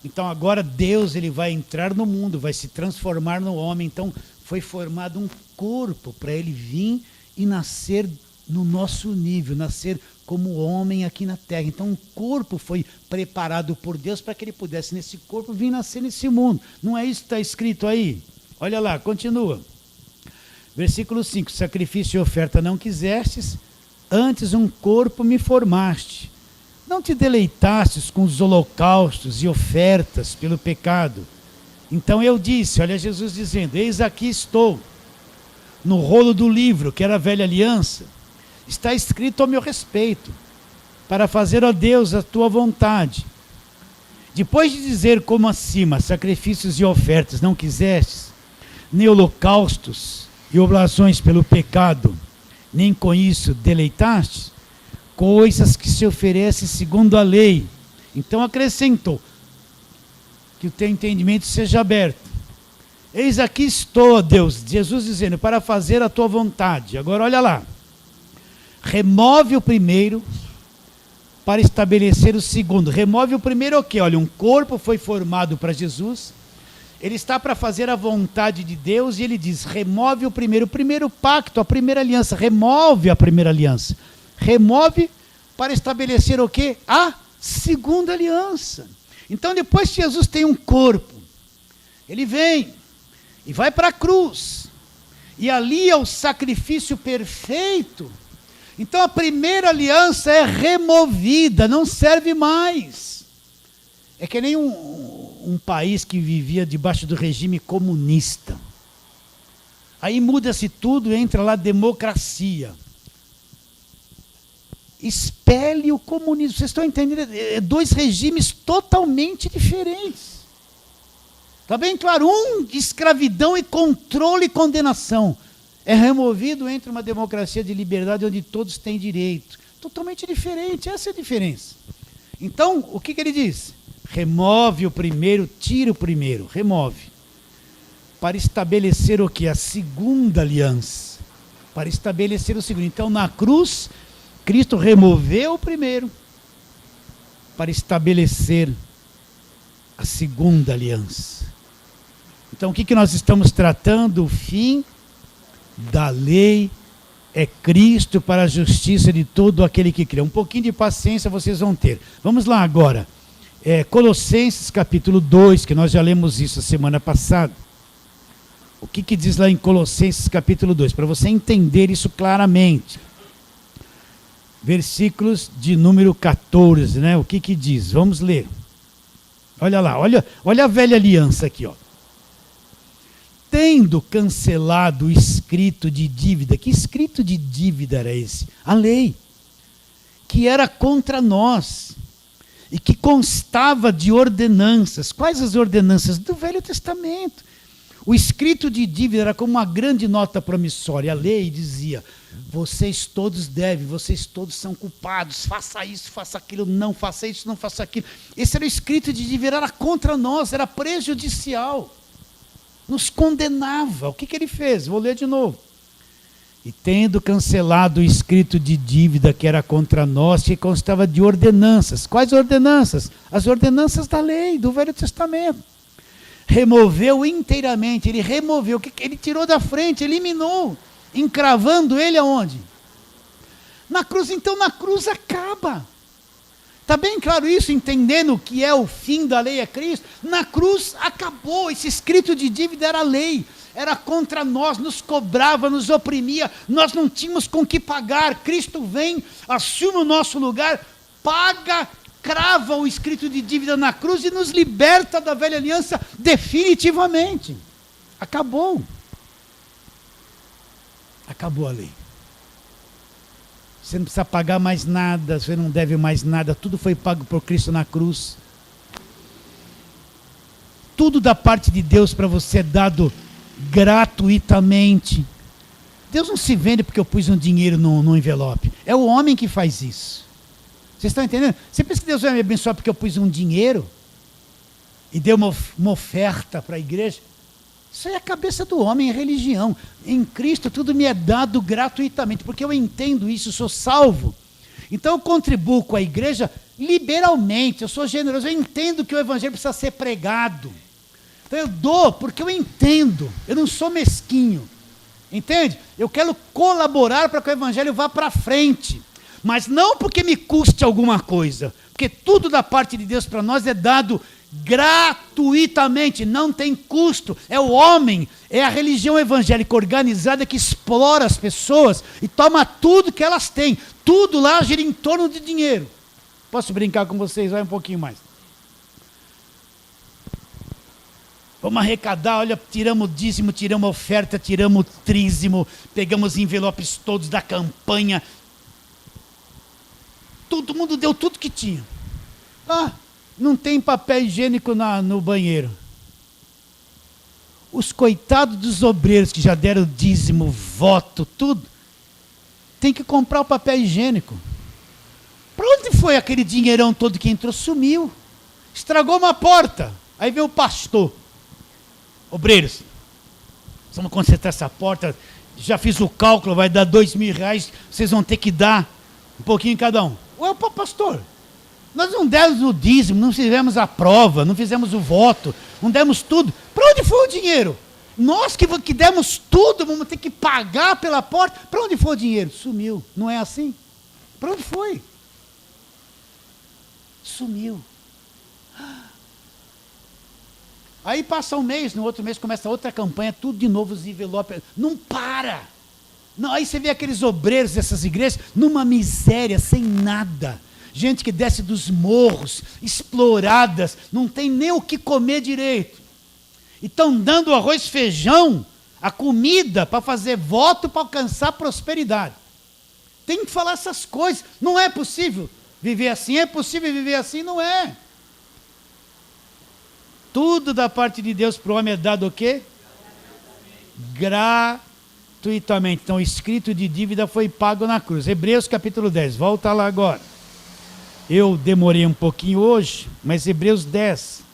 Speaker 1: Então agora Deus ele vai entrar no mundo, vai se transformar no homem. Então foi formado um corpo para ele vir e nascer no nosso nível, nascer como homem aqui na terra. Então um corpo foi preparado por Deus para que ele pudesse nesse corpo vir nascer nesse mundo. Não é isso que está escrito aí? Olha lá, continua. Versículo 5, sacrifício e oferta não quisestes, antes um corpo me formaste. Não te deleitastes com os holocaustos e ofertas pelo pecado. Então eu disse, olha Jesus dizendo, eis aqui estou, no rolo do livro, que era a velha aliança, está escrito ao meu respeito, para fazer, ó Deus, a tua vontade. Depois de dizer como acima, sacrifícios e ofertas não quisestes, nem holocaustos e oblações pelo pecado, nem com isso deleitastes, coisas que se oferecem segundo a lei. Então acrescentou, que o teu entendimento seja aberto. Eis aqui estou, ó Deus, Jesus dizendo, para fazer a tua vontade. Agora olha lá. Remove o primeiro para estabelecer o segundo. Remove o primeiro o quê? Olha, um corpo foi formado para Jesus. Ele está para fazer a vontade de Deus e ele diz, remove o primeiro pacto, a primeira aliança. Remove a primeira aliança. Remove para estabelecer o quê? A segunda aliança. Então depois que Jesus tem um corpo, ele vem e vai para a cruz. E ali é o sacrifício perfeito. Então a primeira aliança é removida, não serve mais. É que nem um país que vivia debaixo do regime comunista. Aí muda-se tudo, entra lá democracia. Expele o comunismo. Vocês estão entendendo? É dois regimes totalmente diferentes. Está bem claro? Um de escravidão e controle e condenação. É removido entre uma democracia de liberdade onde todos têm direito. Totalmente diferente, essa é a diferença. Então, o que ele diz? Remove o primeiro, tira o primeiro, remove. Para estabelecer o quê? A segunda aliança. Para estabelecer o segundo. Então, na cruz, Cristo removeu o primeiro para estabelecer a segunda aliança. Então, o que nós estamos tratando? O fim da lei é Cristo para a justiça de todo aquele que crê. Um pouquinho de paciência vocês vão ter. Vamos lá agora. Colossenses capítulo 2, que nós já lemos isso a semana passada. O que diz lá em Colossenses capítulo 2? Para você entender isso claramente. Versículos de número 14, né? O que diz? Vamos ler. Olha lá, olha a velha aliança aqui, ó. Tendo cancelado o escrito de dívida. Que escrito de dívida era esse? A lei, que era contra nós e que constava de ordenanças. Quais as ordenanças? Do Velho Testamento. O escrito de dívida era como uma grande nota promissória. A lei dizia, vocês todos devem, vocês todos são culpados, faça isso, faça aquilo, não faça isso, não faça aquilo. Esse era o escrito de dívida, era contra nós, era prejudicial. Nos condenava. O que ele fez? Vou ler de novo. E tendo cancelado o escrito de dívida que era contra nós, que constava de ordenanças. Quais ordenanças? As ordenanças da lei, do Velho Testamento. Removeu inteiramente, ele removeu, ele tirou da frente, eliminou, encravando ele aonde? Na cruz. Então na cruz acaba. Está bem claro isso, entendendo que é o fim da lei é Cristo? Na cruz acabou, esse escrito de dívida era lei, era contra nós, nos cobrava, nos oprimia, nós não tínhamos com que pagar. Cristo vem, assume o nosso lugar, paga, crava o escrito de dívida na cruz e nos liberta da velha aliança definitivamente. Acabou. Acabou a lei. Você não precisa pagar mais nada, você não deve mais nada, tudo foi pago por Cristo na cruz. Tudo da parte de Deus para você é dado gratuitamente. Deus não se vende porque eu pus um dinheiro no envelope. É o homem que faz isso. Vocês estão entendendo? Você pensa que Deus vai me abençoar porque eu pus um dinheiro? e dê uma oferta para a igreja. Isso é a cabeça do homem, é religião. Em Cristo tudo me é dado gratuitamente, porque eu entendo isso, sou salvo. Então eu contribuo com a igreja liberalmente, eu sou generoso, eu entendo que o evangelho precisa ser pregado. Então eu dou porque eu entendo, eu não sou mesquinho. Entende? Eu quero colaborar para que o evangelho vá para frente. Mas não porque me custe alguma coisa. Porque tudo da parte de Deus para nós é dado gratuitamente, não tem custo. É o homem, é a religião evangélica organizada que explora as pessoas e toma tudo que elas têm. Tudo lá gira em torno de dinheiro. Posso brincar com vocês? Vai um pouquinho mais. Vamos arrecadar, olha, tiramos o dízimo, tiramos a oferta, tiramos o trízimo, pegamos envelopes todos da campanha. Todo mundo deu tudo que tinha. Ah, não tem papel higiênico no banheiro. Os coitados dos obreiros que já deram dízimo, voto, tudo, tem que comprar o papel higiênico. Para onde foi aquele dinheirão todo que entrou? Sumiu. Estragou uma porta. Aí veio o pastor. Obreiros, vamos consertar essa porta, já fiz o cálculo, vai dar R$2.000, vocês vão ter que dar um pouquinho cada um. Ué, pastor, nós não demos o dízimo, não fizemos a prova, não fizemos o voto, não demos tudo. Para onde foi o dinheiro? Nós que demos tudo, vamos ter que pagar pela porta. Para onde foi o dinheiro? Sumiu, não é assim? Para onde foi? Sumiu. Aí passa um mês, no outro mês começa outra campanha, tudo de novo, os envelopes, não para. Não, aí você vê aqueles obreiros dessas igrejas, numa miséria, sem nada. Gente que desce dos morros, exploradas, não tem nem o que comer direito. E estão dando arroz, feijão, a comida para fazer voto, para alcançar prosperidade. Tem que falar essas coisas, não é possível viver assim, é possível viver assim, não é. Tudo da parte de Deus para o homem é dado o quê? Gratuitamente. Então, o escrito de dívida foi pago na cruz. Hebreus capítulo 10, volta lá agora. Eu demorei um pouquinho hoje, mas Hebreus 10,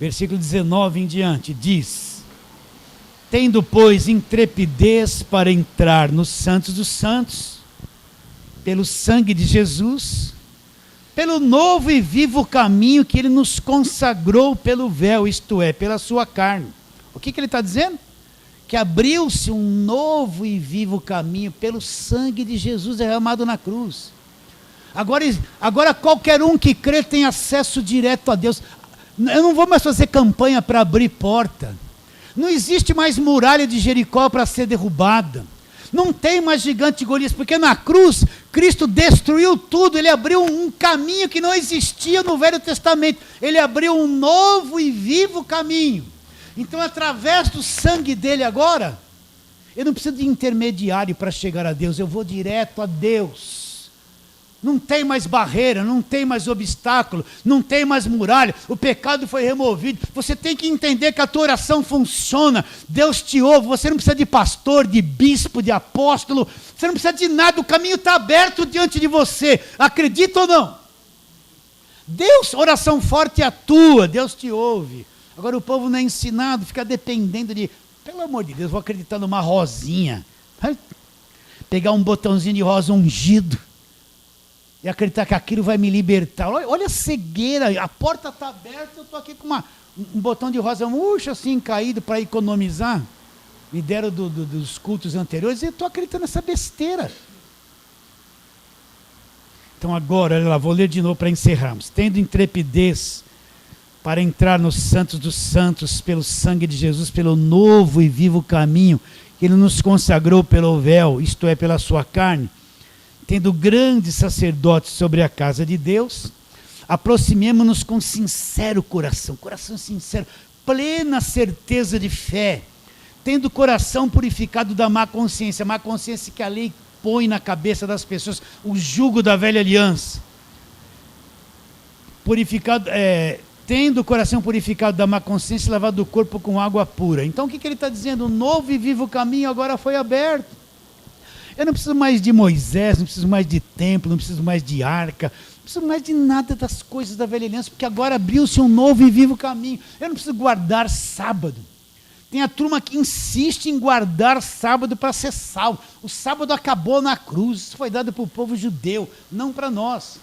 Speaker 1: versículo 19 em diante, diz: tendo, pois, intrepidez para entrar nos santos dos santos, pelo sangue de Jesus, pelo novo e vivo caminho que ele nos consagrou pelo véu, isto é, pela sua carne. O que ele está dizendo? Que abriu-se um novo e vivo caminho pelo sangue de Jesus derramado na cruz. Agora qualquer um que crê tem acesso direto a Deus. Eu não vou mais fazer campanha para abrir porta. Não existe mais muralha de Jericó para ser derrubada. Não tem mais gigante Golias, porque na cruz, Cristo destruiu tudo, ele abriu um caminho que não existia no Velho Testamento, ele abriu um novo e vivo caminho. Então, através do sangue dele agora, eu não preciso de intermediário para chegar a Deus, eu vou direto a Deus. Não tem mais barreira, não tem mais obstáculo, não tem mais muralha, o pecado foi removido. Você tem que entender que a tua oração funciona, Deus te ouve, você não precisa de pastor, de bispo, de apóstolo, você não precisa de nada, o caminho está aberto diante de você, acredita ou não? Deus, oração forte é a tua, Deus te ouve. Agora o povo não é ensinado, fica dependendo de, pelo amor de Deus, vou acreditar numa rosinha, pegar um botãozinho de rosa ungido, e acreditar que aquilo vai me libertar. Olha a cegueira, a porta está aberta, eu estou aqui com um botão de rosa murcho assim, caído para economizar. Me deram dos cultos anteriores e eu estou acreditando nessa besteira. Então agora, olha lá, vou ler de novo para encerrarmos. Tendo intrepidez para entrar nos santos dos santos, pelo sangue de Jesus, pelo novo e vivo caminho, que ele nos consagrou pelo véu, isto é, pela sua carne, tendo grande sacerdote sobre a casa de Deus, aproximemo-nos com sincero coração sincero, plena certeza de fé, tendo o coração purificado da má consciência que a lei põe na cabeça das pessoas, o jugo da velha aliança, tendo o coração purificado da má consciência, lavado do corpo com água pura. Então o que ele está dizendo? O novo e vivo caminho agora foi aberto. Eu não preciso mais de Moisés, não preciso mais de templo, não preciso mais de arca, não preciso mais de nada das coisas da velha aliança, porque agora abriu-se um novo e vivo caminho. Eu não preciso guardar sábado. Tem a turma que insiste em guardar sábado para ser salvo. O sábado acabou na cruz, isso foi dado para o povo judeu, não para nós.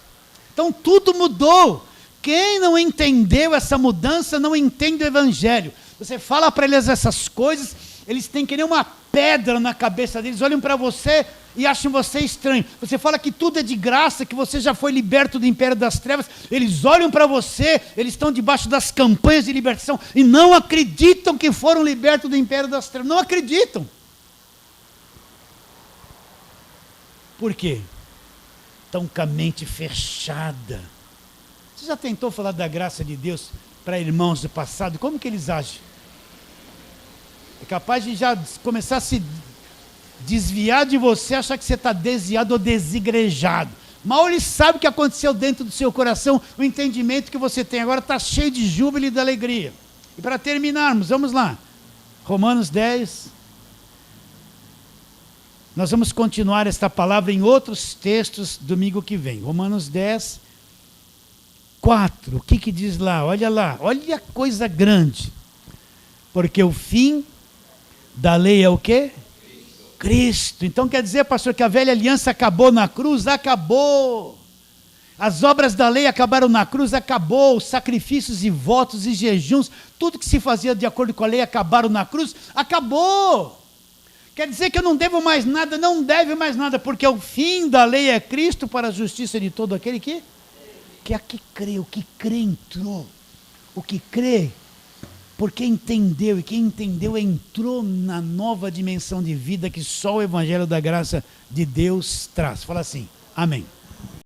Speaker 1: Então tudo mudou. Quem não entendeu essa mudança não entende o evangelho. Você fala para eles essas coisas, eles têm que nem uma pedra na cabeça deles, olham para você e acham você estranho. Você fala que tudo é de graça, que você já foi liberto do império das trevas, eles olham para você, eles estão debaixo das campanhas de libertação e não acreditam que foram libertos do império das trevas, não acreditam. Por quê? Estão com a mente fechada. Você já tentou falar da graça de Deus para irmãos do passado? Como que eles agem? É capaz de já começar a se desviar de você, achar que você está desviado ou desigrejado. Mal ele sabe o que aconteceu dentro do seu coração, o entendimento que você tem agora está cheio de júbilo e de alegria. E para terminarmos, vamos lá. Romanos 10. Nós vamos continuar esta palavra em outros textos domingo que vem. Romanos 10, 4. O que diz lá? Olha a coisa grande. Porque o fim da lei é o quê? Cristo. Então quer dizer, pastor, que a velha aliança acabou na cruz? Acabou. As obras da lei acabaram na cruz? Acabou. Os sacrifícios e votos e jejuns, tudo que se fazia de acordo com a lei acabaram na cruz? Acabou. Quer dizer que eu não devo mais nada? Não deve mais nada, porque o fim da lei é Cristo para a justiça de todo aquele que crê. O que crê entrou. O que crê porque entendeu, e quem entendeu entrou na nova dimensão de vida que só o Evangelho da Graça de Deus traz. Fala assim, amém.